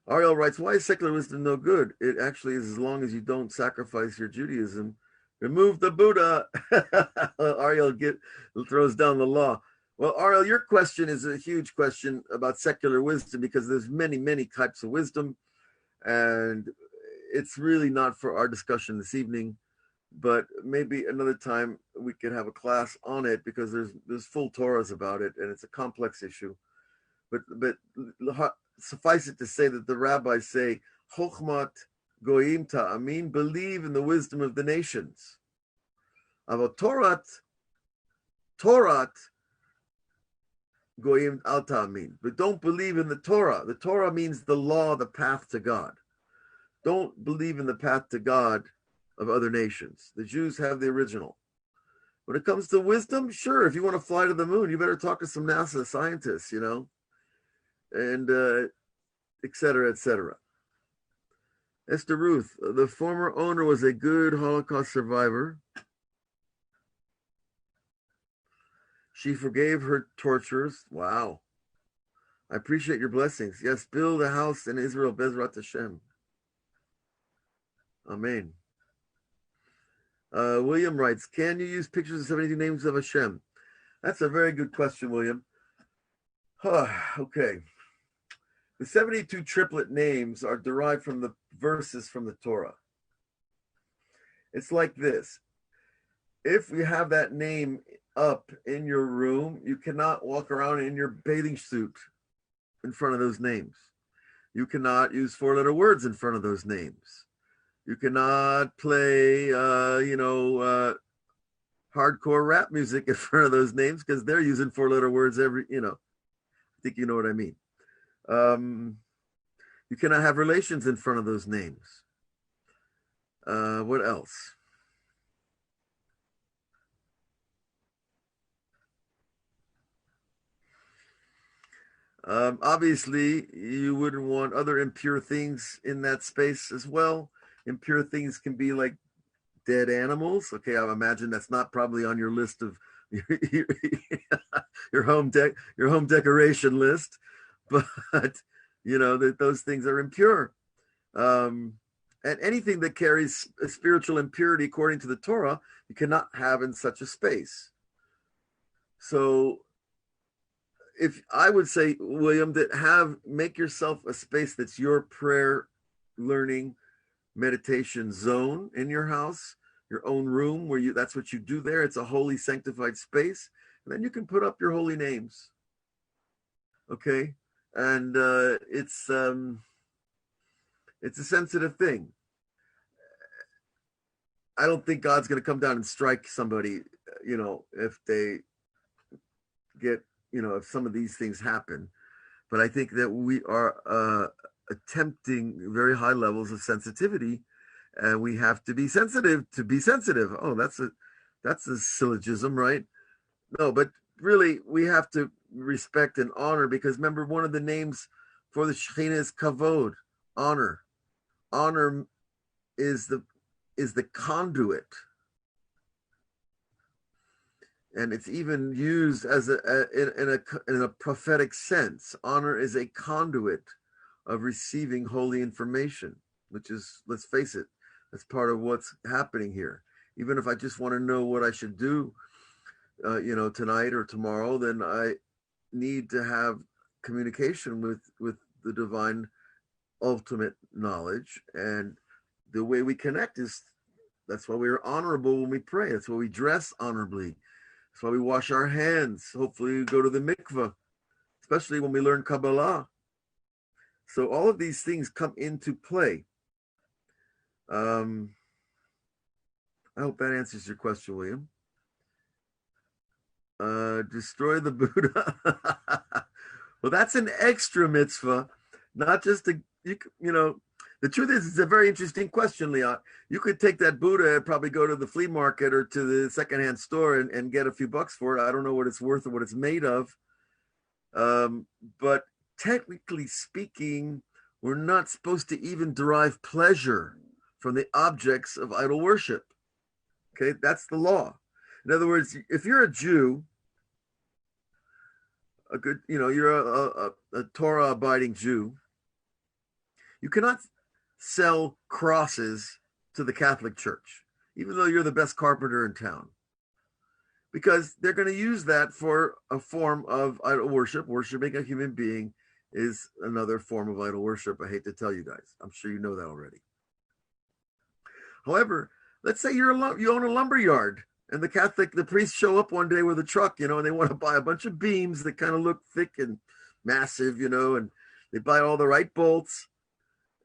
[SPEAKER 1] Ariel writes, why is secular wisdom no good? It actually is, as long as you don't sacrifice your Judaism. Remove the Buddha. Ariel throws down the law. Well, Ariel, your question is a huge question about secular wisdom, because there's many, many types of wisdom, and it's really not for our discussion this evening, but maybe another time we could have a class on it, because there's full Torahs about it, and it's a complex issue. But suffice it to say that the rabbis say, Chochmat goyim ta'amin, believe in the wisdom of the nations. Avo Torat goyim al ta'amin, but don't believe in the Torah. The Torah means the law, the path to God. Don't believe in the path to God of other nations. The Jews have the original. When it comes to wisdom, sure, if you want to fly to the moon, you better talk to some NASA scientists, and et cetera, et cetera. Esther Ruth, the former owner was a good Holocaust survivor. She forgave her torturers. Wow. I appreciate your blessings. Yes, build a house in Israel, Bezrat Hashem. Amen. William writes, can you use pictures of 72 names of Hashem? That's a very good question, William. Okay. The 72 triplet names are derived from the verses from the Torah. It's like this. If you have that name up in your room, you cannot walk around in your bathing suit in front of those names. You cannot use four-letter words in front of those names. You cannot play, hardcore rap music in front of those names because they're using four-letter words I think you know what I mean. You cannot have relations in front of those names. What else? Obviously, you wouldn't want other impure things in that space as well. Impure things can be like dead animals. Okay, I imagine that's not probably on your list of your home decoration list, but that those things are impure. And anything that carries a spiritual impurity according to the Torah, you cannot have in such a space. So if I would say, William, that make yourself a space that's your prayer, learning, meditation zone in your house, your own room where that's what you do there. It's a holy, sanctified space. And then you can put up your holy names. Okay. And it's a sensitive thing. I don't think God's going to come down and strike somebody, if they get, if some of these things happen. But I think that we are attempting very high levels of sensitivity, and we have to be sensitive to be sensitive. Oh, that's a syllogism, right? No, but really we have to respect and honor, because remember, one of the names for the Shekhinah is kavod, honor. Honor is the conduit. And it's even used as in a prophetic sense. Honor is a conduit of receiving holy information, which is, let's face it, that's part of what's happening here. Even if I just want to know what I should do, tonight or tomorrow, then I need to have communication with the divine ultimate knowledge. And the way we connect that's why we're honorable when we pray. That's why we dress honorably. That's why we wash our hands. Hopefully we go to the mikveh, especially when we learn Kabbalah. So all of these things come into play. I hope that answers your question, William. Destroy the Buddha. Well, that's an extra mitzvah, not just the truth is, it's a very interesting question, Leon. You could take that Buddha and probably go to the flea market or to the secondhand store and get a few bucks for it. I don't know what it's worth or what it's made of. But technically speaking, we're not supposed to even derive pleasure from the objects of idol worship. Okay, that's the law. In other words, if you're a Jew, you're a Torah-abiding Jew, you cannot sell crosses to the Catholic Church, even though you're the best carpenter in town, because they're going to use that for a form of idol worship. Worshiping a human being is another form of idol worship. I hate to tell you guys. I'm sure you know that already. However, let's say you own a lumber yard, and the priests show up one day with a truck, and they want to buy a bunch of beams that kind of look thick and massive, and they buy all the right bolts.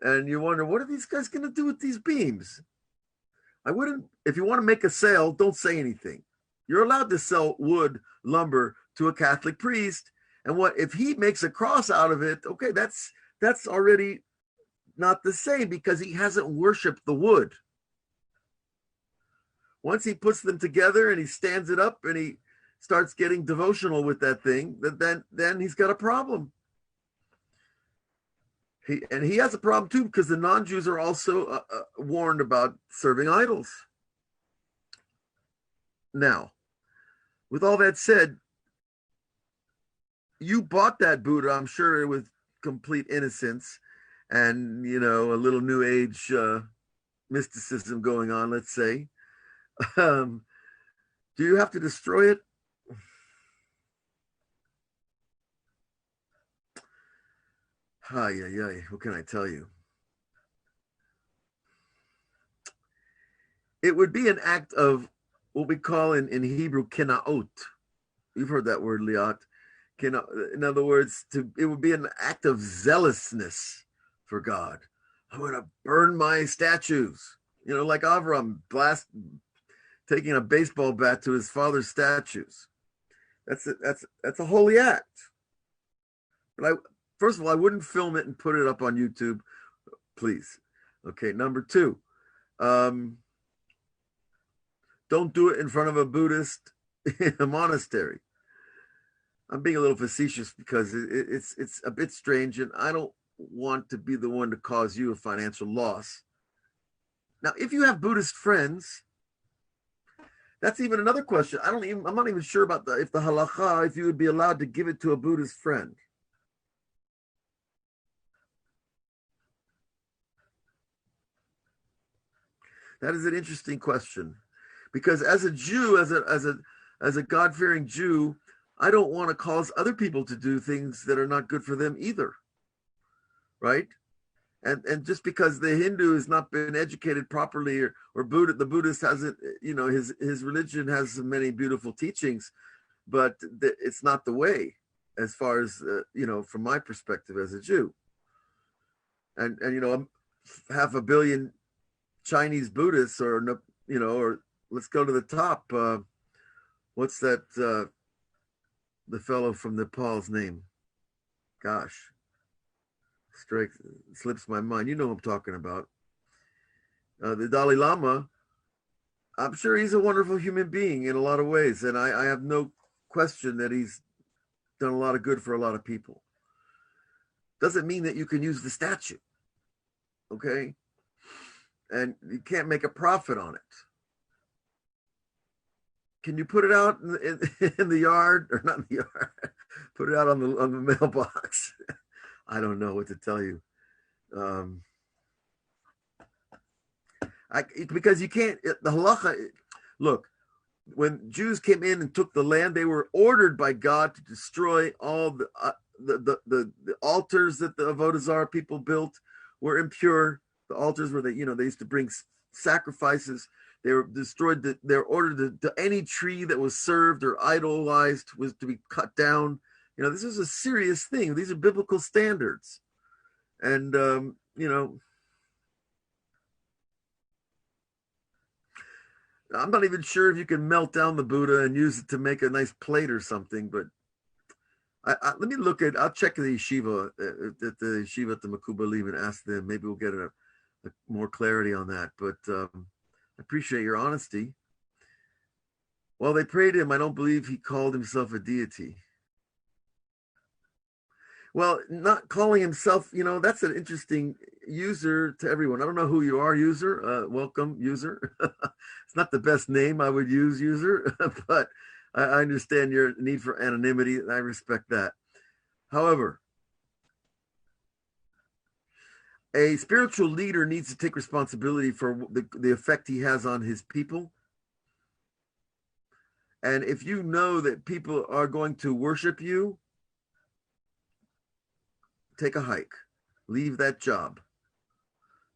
[SPEAKER 1] And you wonder, what are these guys going to do with these beams? If you want to make a sale, don't say anything. You're allowed to sell wood, lumber to a Catholic priest. And if he makes a cross out of it, okay, that's already not the same, because he hasn't worshiped the wood. once he puts them together and he stands it up and he starts getting devotional with that thing, then he's got a problem. He has a problem too, because the non-Jews are also warned about serving idols. Now, with all that said, you bought that Buddha, I'm sure, with complete innocence and, a little new age mysticism going on, let's say. Do you have to destroy it? What can I tell you? It would be an act of what we call in Hebrew kinaot. You've heard that word, Liat. In other words, it would be an act of zealousness for God. I'm going to burn my statues. Like Avraham taking a baseball bat to his father's statues. That's a holy act. But first of all, I wouldn't film it and put it up on YouTube, please. Okay, number two, don't do it in front of a Buddhist in a monastery. I'm being a little facetious because it's a bit strange, and I don't want to be the one to cause you a financial loss. Now, if you have Buddhist friends, that's even another question. I'm not even sure about if the halacha, if you would be allowed to give it to a Buddhist friend. That is an interesting question, because as a Jew, as a God-fearing Jew, I don't want to cause other people to do things that are not good for them either, right? And just because the Hindu has not been educated properly, or the Buddhist hasn't, his religion has so many beautiful teachings, but it's not the way, as far as from my perspective as a Jew. And I'm 500 million Chinese Buddhists, or let's go to the top. What's that? The fellow from Nepal's name? Gosh, slips my mind. You know what I'm talking about. The Dalai Lama. I'm sure he's a wonderful human being in a lot of ways, and I have no question that he's done a lot of good for a lot of people. Doesn't mean that you can use the statue, okay? And you can't make a profit on it. Can you put it out in the yard, or not in the yard? Put it out on the mailbox. I don't know what to tell you. Because you can't. The halacha. Look, when Jews came in and took the land, they were ordered by God to destroy all the altars that the Avodah Zarah people built were impure. The altars where they used to bring sacrifices. They were destroyed. They're ordered to any tree that was served or idolized was to be cut down. This is a serious thing. These are biblical standards. And, I'm not even sure if you can melt down the Buddha and use it to make a nice plate or something, but let me I'll check the yeshiva, at the yeshiva at the Mekubalim, and ask them. Maybe we'll get a more clarity on that. But I appreciate your honesty. While they prayed him, I don't believe he called himself a deity. Well, not calling himself, that's an interesting user to everyone. I don't know who you are, user. Welcome, user. It's not the best name I would use, user, but I understand your need for anonymity, and I respect that. However, a spiritual leader needs to take responsibility for the effect he has on his people. And if you know that people are going to worship you, take a hike, leave that job.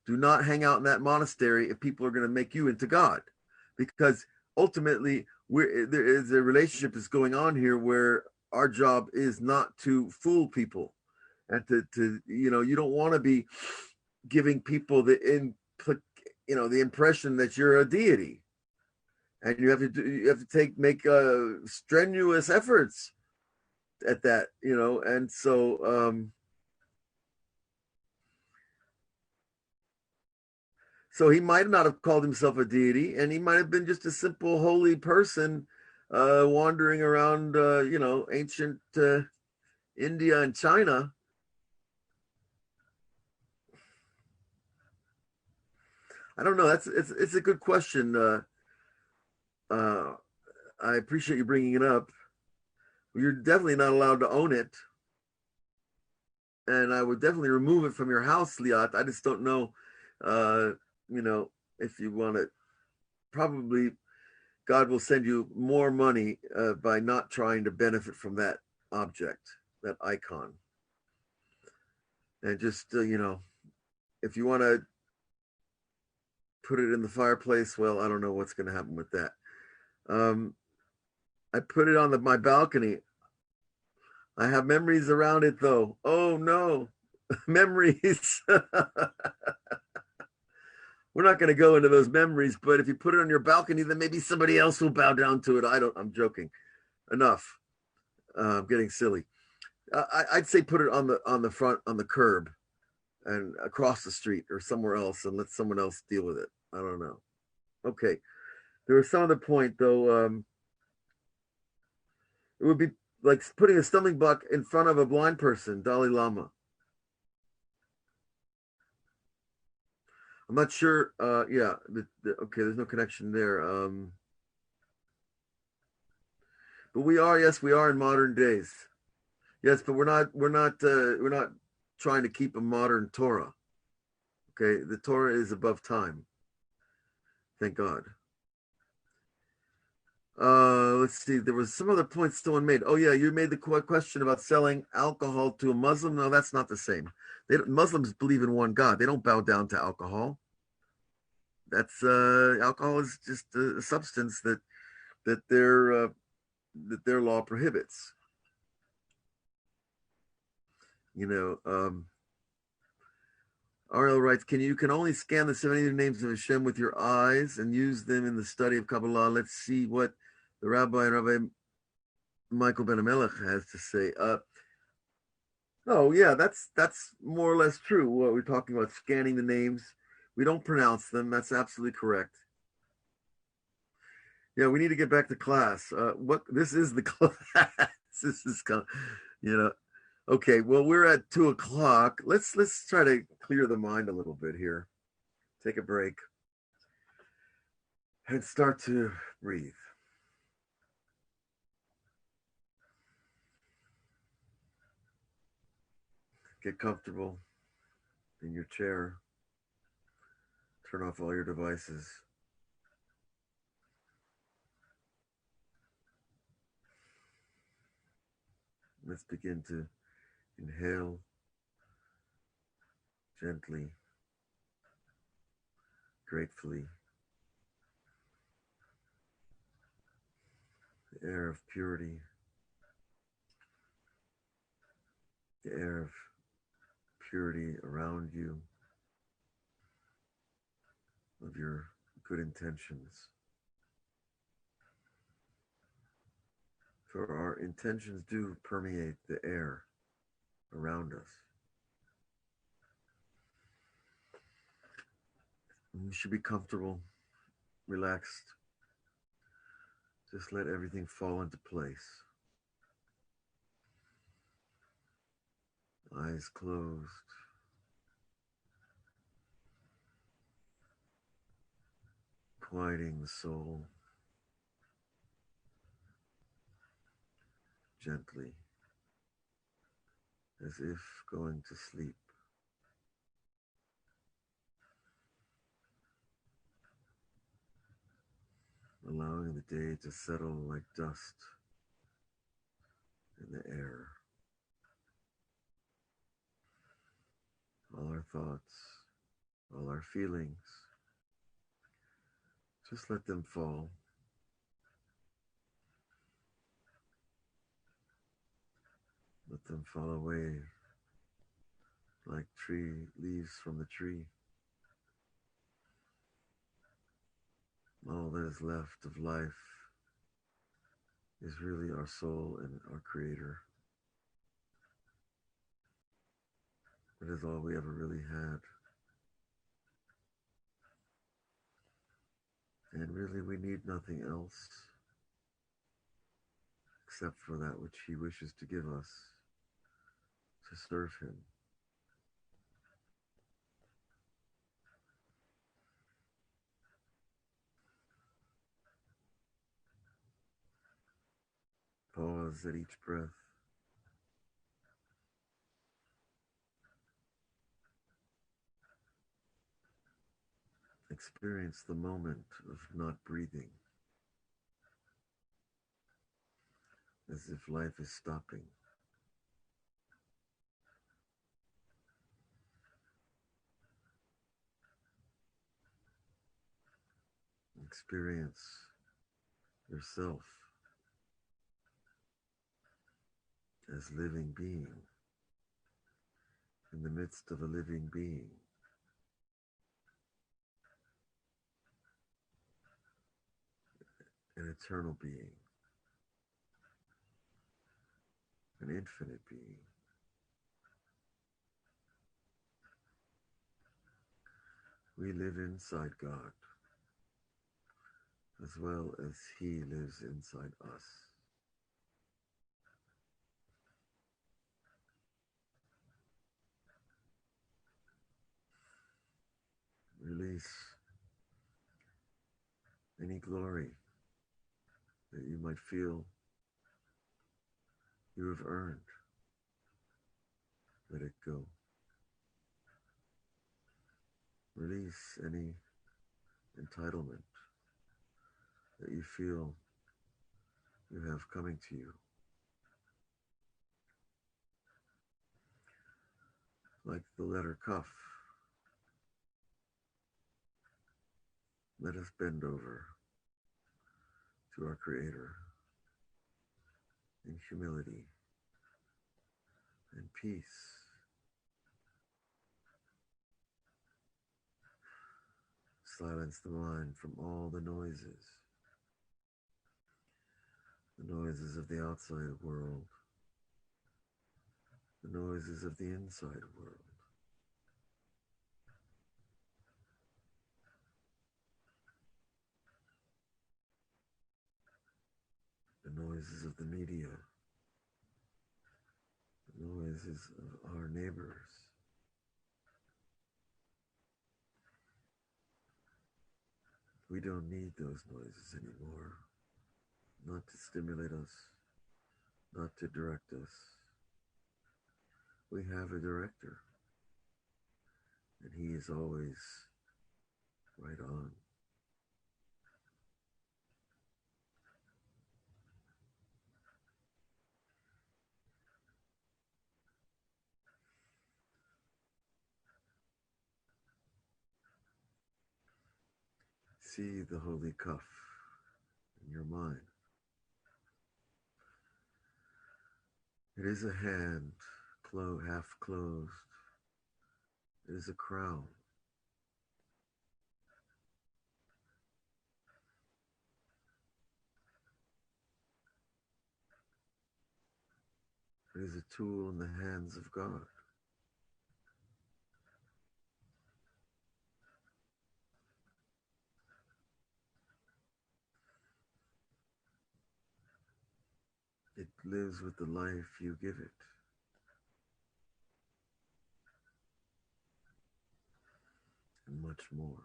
[SPEAKER 1] Do not hang out in that monastery if people are going to make you into God, because ultimately there is a relationship that's going on here where our job is not to fool people, and to you don't want to be giving people the impression that you're a deity, and you have to make strenuous efforts at that, and so So he might not have called himself a deity, and he might have been just a simple holy person wandering around, ancient India and China. I don't know. It's a good question. I appreciate you bringing it up. You're definitely not allowed to own it, and I would definitely remove it from your house, Liat. I just don't know, uh, if you want to. Probably God will send you more money by not trying to benefit from that object, that icon, and just if you want to put it in the fireplace, well, I don't know what's going to happen with that. I put it on my balcony. I have memories around it, though. Oh no, memories. We're not going to go into those memories, but if you put it on your balcony, then maybe somebody else will bow down to it. I'm joking. Enough. I'm getting silly. I'd say put it on the front, on the curb, and across the street or somewhere else, and let someone else deal with it. I don't know. Okay. There was some other point though. It would be like putting a stumbling block in front of a blind person, Dalai Lama. I'm not sure. Yeah. Okay. There's no connection there. But yes, we are in modern days. Yes, but we're not trying to keep a modern Torah. Okay. The Torah is above time. Thank God. Let's see. There was some other point still unmade. Oh yeah, you made the question about selling alcohol to a Muslim. No, that's not the same. Muslims believe in one God. They don't bow down to alcohol. That's alcohol is just a substance that their law prohibits. Ariel writes, you can only scan the 70 names of Hashem with your eyes and use them in the study of Kabbalah. Let's see what the Rabbi Michael Ben Amelech has to say. Oh yeah, that's more or less true. What we're talking about, scanning the names. We don't pronounce them. That's absolutely correct. Yeah, we need to get back to class. This is the class. This is, okay. Well, we're at 2:00. Let's try to clear the mind a little bit here. Take a break and start to breathe. Get comfortable in your chair. Turn off all your devices. Let's begin to inhale gently, gratefully. The air of purity, the air of purity around you, of your good intentions. For our intentions do permeate the air around us. And you should be comfortable, relaxed. Just let everything fall into place. Eyes closed. Quieting the soul gently, as if going to sleep. Allowing the day to settle like dust in the air. All our thoughts, all our feelings, just let them fall. Let them fall away like leaves from the tree. All that is left of life is really our soul and our Creator. It is all we ever really had. And really, we need nothing else except for that which he wishes to give us to serve him. Pause at each breath. Experience the moment of not breathing, as if life is stopping. Experience yourself as living being in the midst of a living being. An eternal being, an infinite being. We live inside God as well as he lives inside us. Release any glory that you might feel you have earned. Let it go. Release any entitlement that you feel you have coming to you. Like the letter Kaf, let us bend over to our Creator in humility and peace. Silence the mind from all the noises of the outside world, the noises of the inside world. The noises of the media, the noises of our neighbors. We don't need those noises anymore, not to stimulate us, not to direct us. We have a director, and he is always right on. See the holy cuff in your mind. It is a hand, half closed. It is a crown. It is a tool in the hands of God. It lives with the life you give it. And much more.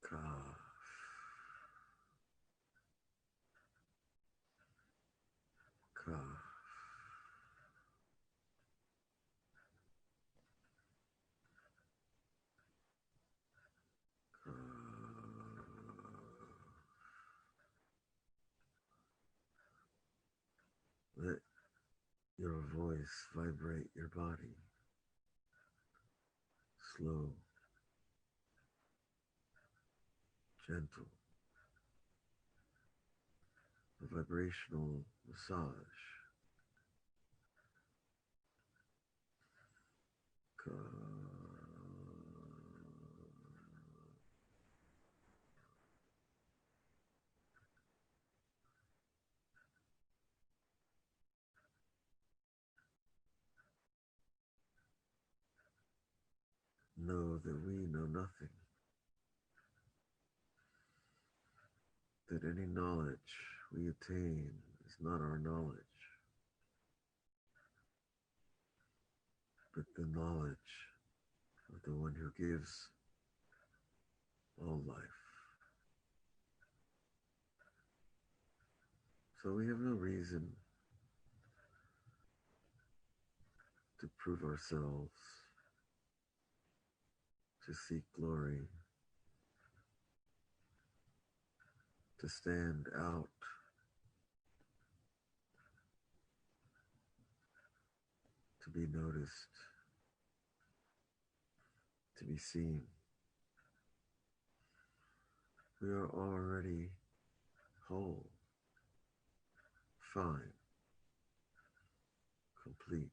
[SPEAKER 1] Ka. Ka. Ka. Let your voice vibrate your body. Slow, gentle, a vibrational massage. Ka. know that we know nothing, that any knowledge we attain is not our knowledge, but the knowledge of the one who gives all life. So we have no reason to prove ourselves, to seek glory, to stand out, to be noticed, to be seen. We are already whole, fine, complete.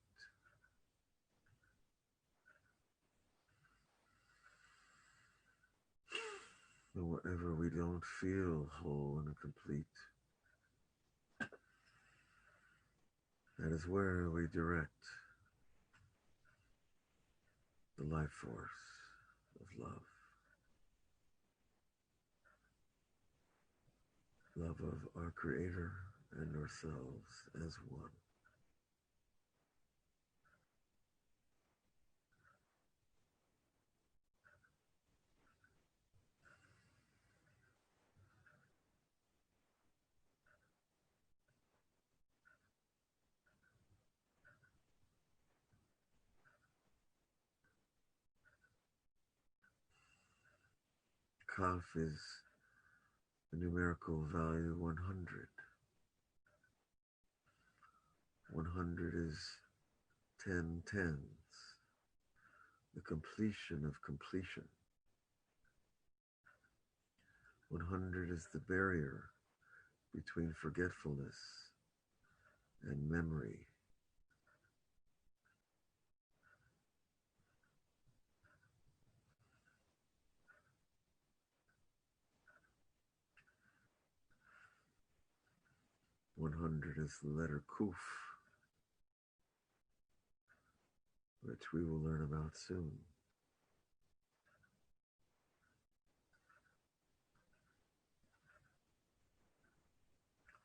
[SPEAKER 1] And wherever we don't feel whole and complete, that is where we direct the life force of love. Love of our Creator and ourselves as one. Kaf is the numerical value 100. 100 is 10 tens, the completion of completion. 100 is the barrier between forgetfulness and memory. 100 is the letter Kuf, which we will learn about soon.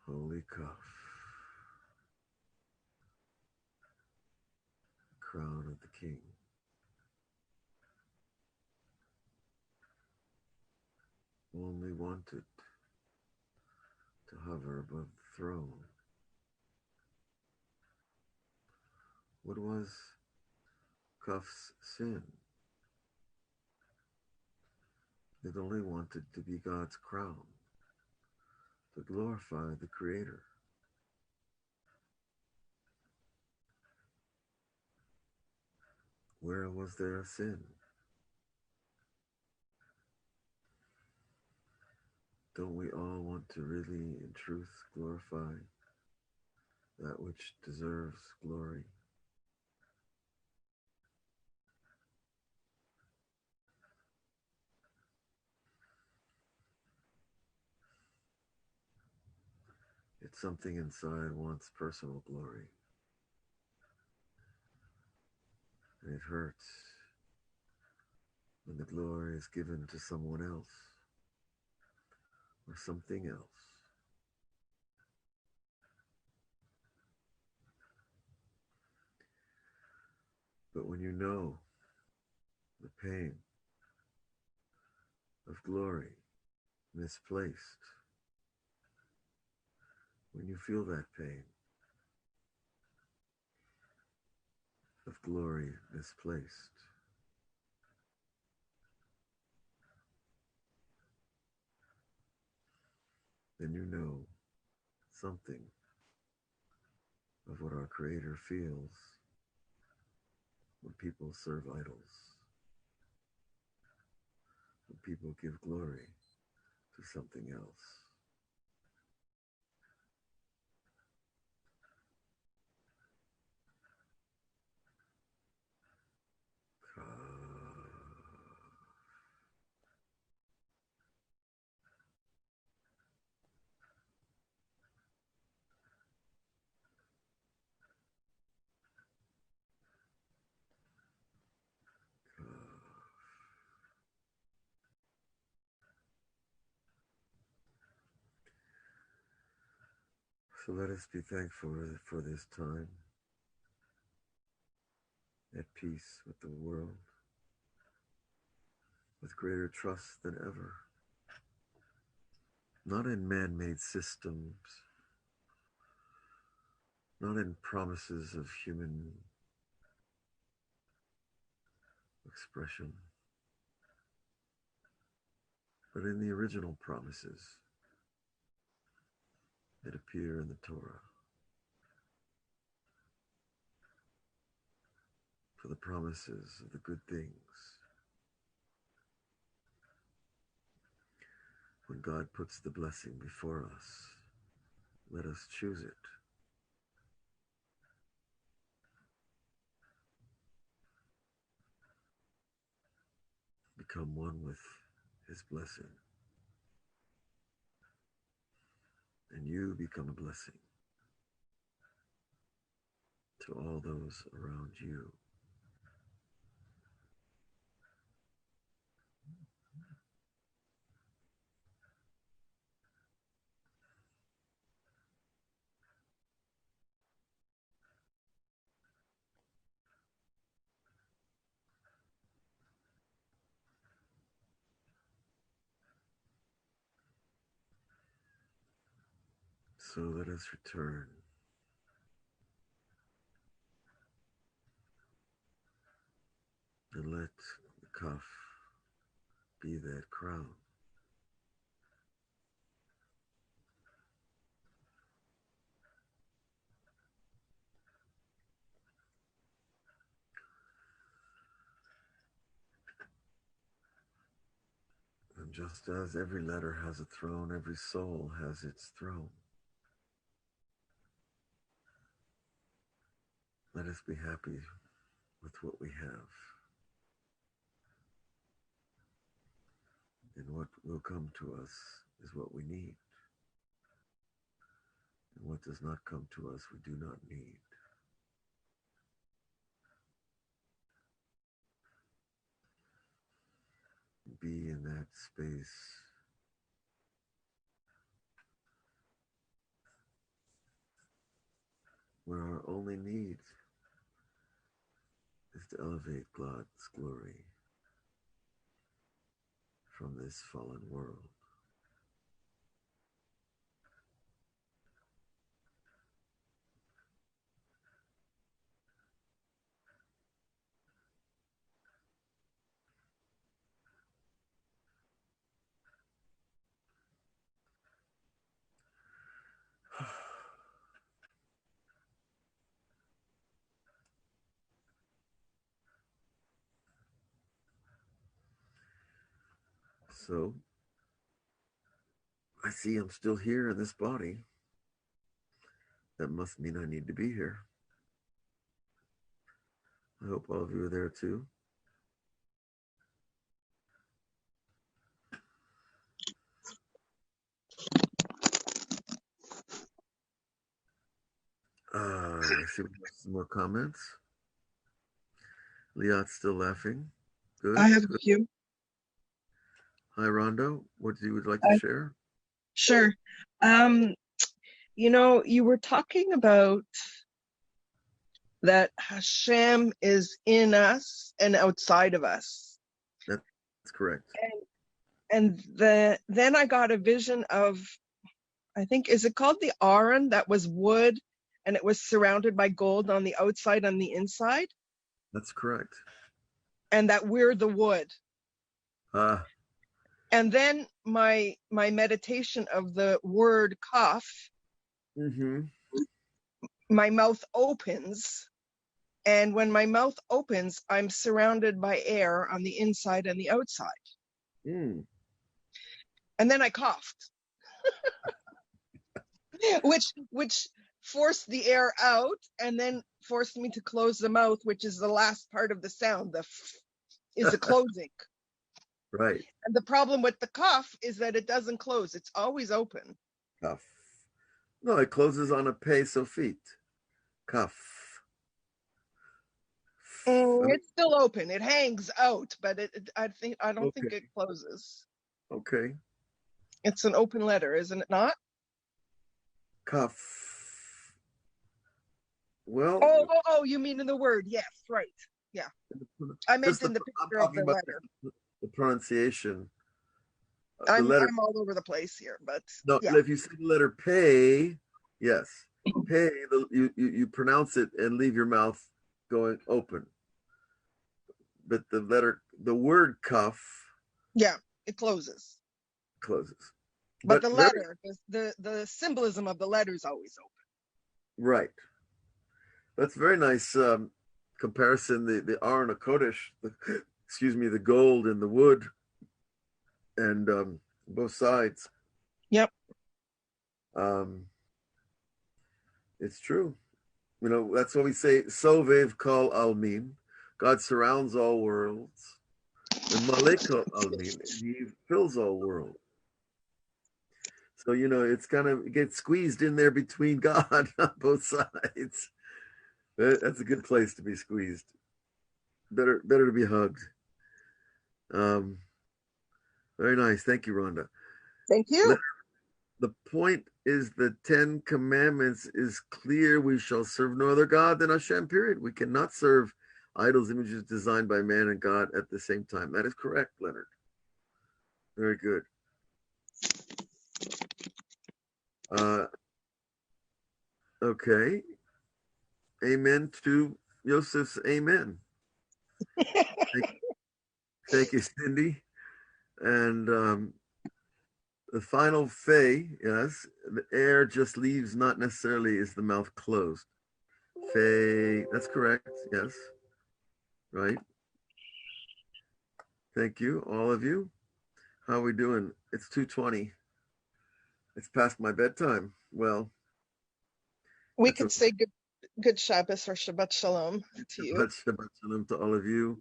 [SPEAKER 1] Holy Kaf, crown of the king. Only wanted to hover above the throne. What was Kaf's sin? It only wanted to be God's crown, to glorify the Creator. Where was there a sin? Don't we all want to really, in truth, glorify that which deserves glory? It's something inside wants personal glory, and it hurts when the glory is given to someone else or something else. But when you know the pain of glory misplaced, when you feel that pain of glory misplaced, then you know something of what our Creator feels when people serve idols, when people give glory to something else. So let us be thankful for this time, at peace with the world, with greater trust than ever, not in man-made systems, not in promises of human expression, but in the original promises that appear in the Torah. For the promises of the good things. When God puts the blessing before us, let us choose it. Become one with his blessing. And you become a blessing to all those around you. So let us return and let the kaf be that crown. And just as every letter has a throne, every soul has its throne. Let us be happy with what we have. And what will come to us is what we need. And what does not come to us, we do not need. Be in that space where our only need is to elevate God's glory from this fallen world. So, I see I'm still here in this body. That must mean I need to be here. I hope all of you are there too. I see we have some more comments. Liat's still laughing. Good.
[SPEAKER 2] I have a
[SPEAKER 1] Good.
[SPEAKER 2] few.
[SPEAKER 1] Hi, Rondo. What you would like to share?
[SPEAKER 2] Sure. You were talking about that Hashem is in us and outside of us.
[SPEAKER 1] That's correct.
[SPEAKER 2] And then I got a vision of, I think, is it called the Aron, that was wood and it was surrounded by gold on the outside and the inside?
[SPEAKER 1] That's correct.
[SPEAKER 2] And that we're the wood. And then my meditation of the word kaf, my mouth opens. And when my mouth opens, I'm surrounded by air on the inside and the outside. And then I coughed, which forced the air out and then forced me to close the mouth, which is the last part of the sound. The f is the closing.
[SPEAKER 1] Right.
[SPEAKER 2] And the problem with the cough is that it doesn't close. It's always open.
[SPEAKER 1] Cuff. No, it closes on a peso feet. Cuff.
[SPEAKER 2] It's still open. It hangs out, but I don't think it closes.
[SPEAKER 1] Okay.
[SPEAKER 2] It's an open letter, isn't it not?
[SPEAKER 1] Cuff. Well,
[SPEAKER 2] Oh, you mean in the word? Yes, right. Yeah. I meant in the
[SPEAKER 1] I'm
[SPEAKER 2] picture of
[SPEAKER 1] talking
[SPEAKER 2] the
[SPEAKER 1] about
[SPEAKER 2] letter.
[SPEAKER 1] the pronunciation. The
[SPEAKER 2] I'm
[SPEAKER 1] letter.
[SPEAKER 2] all over the place here, but
[SPEAKER 1] No,
[SPEAKER 2] yeah.
[SPEAKER 1] if you say the letter pay, yes, pay. You pronounce it and leave your mouth going open. But the word cuff,
[SPEAKER 2] Yeah, it closes.
[SPEAKER 1] closes.
[SPEAKER 2] But
[SPEAKER 1] But
[SPEAKER 2] the
[SPEAKER 1] very
[SPEAKER 2] letter, the symbolism of the letter is always open.
[SPEAKER 1] right. That's very nice comparison. The Aron Kodesh, excuse me, the gold and the wood, and both sides.
[SPEAKER 2] Yep.
[SPEAKER 1] Um, it's true. You know, that's what we say. Sovev kol almin. God surrounds all worlds. And malekot almin, and He fills all worlds. So you know, it's kind of it gets squeezed in there between God on both sides. That's a good place to be squeezed. Better to be hugged. Um, very nice. Thank you, Rhonda.
[SPEAKER 2] Thank you.
[SPEAKER 1] The point is the Ten Commandments is clear. We shall serve no other God than Hashem, period. We cannot serve idols, images designed by man and God at the same time. That is correct, Leonard. Very good. Okay. Amen to Yosef's amen. Thank you, Cindy. And the final fey, yes, the air just leaves, not necessarily is the mouth closed. Fey, that's correct, yes. Right. Thank you, all of you. How are we doing? It's 2:20. It's past my bedtime. Well,
[SPEAKER 2] We
[SPEAKER 1] that's
[SPEAKER 2] could
[SPEAKER 1] a
[SPEAKER 2] say good Shabbos or Shabbat Shalom to you.
[SPEAKER 1] Shabbat Shalom to all of you,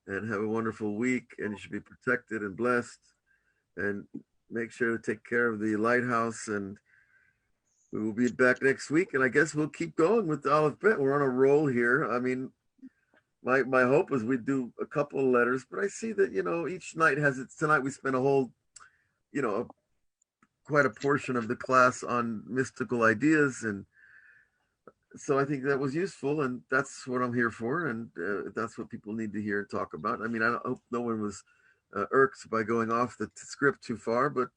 [SPEAKER 1] and have a wonderful week. And you should be protected and blessed. And make sure to take care of the lighthouse. And we will be back next week. And I guess we'll keep going with the Aleph Bet. We're on a roll here. I mean, my hope was we'd do a couple of letters, but I see that each night has its. Tonight we spent a whole, quite a portion of the class on mystical ideas, and so I think that was useful, and that's what I'm here for, and that's what people need to hear and talk about. I mean, I hope no one was irked by going off the script too far, but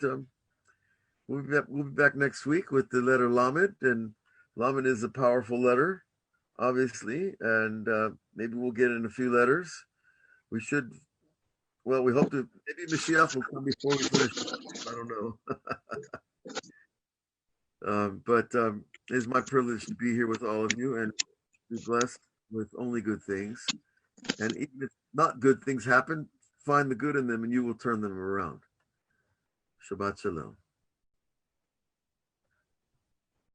[SPEAKER 1] we'll be back next week with the letter Lamed, and Lamed is a powerful letter, obviously, and maybe we'll get in a few letters. We should. Well, we hope to. Maybe Mashiach will come before we finish. I don't know. But it's my privilege to be here with all of you and be blessed with only good things. And even if not good things happen, find the good in them and you will turn them around. Shabbat Shalom.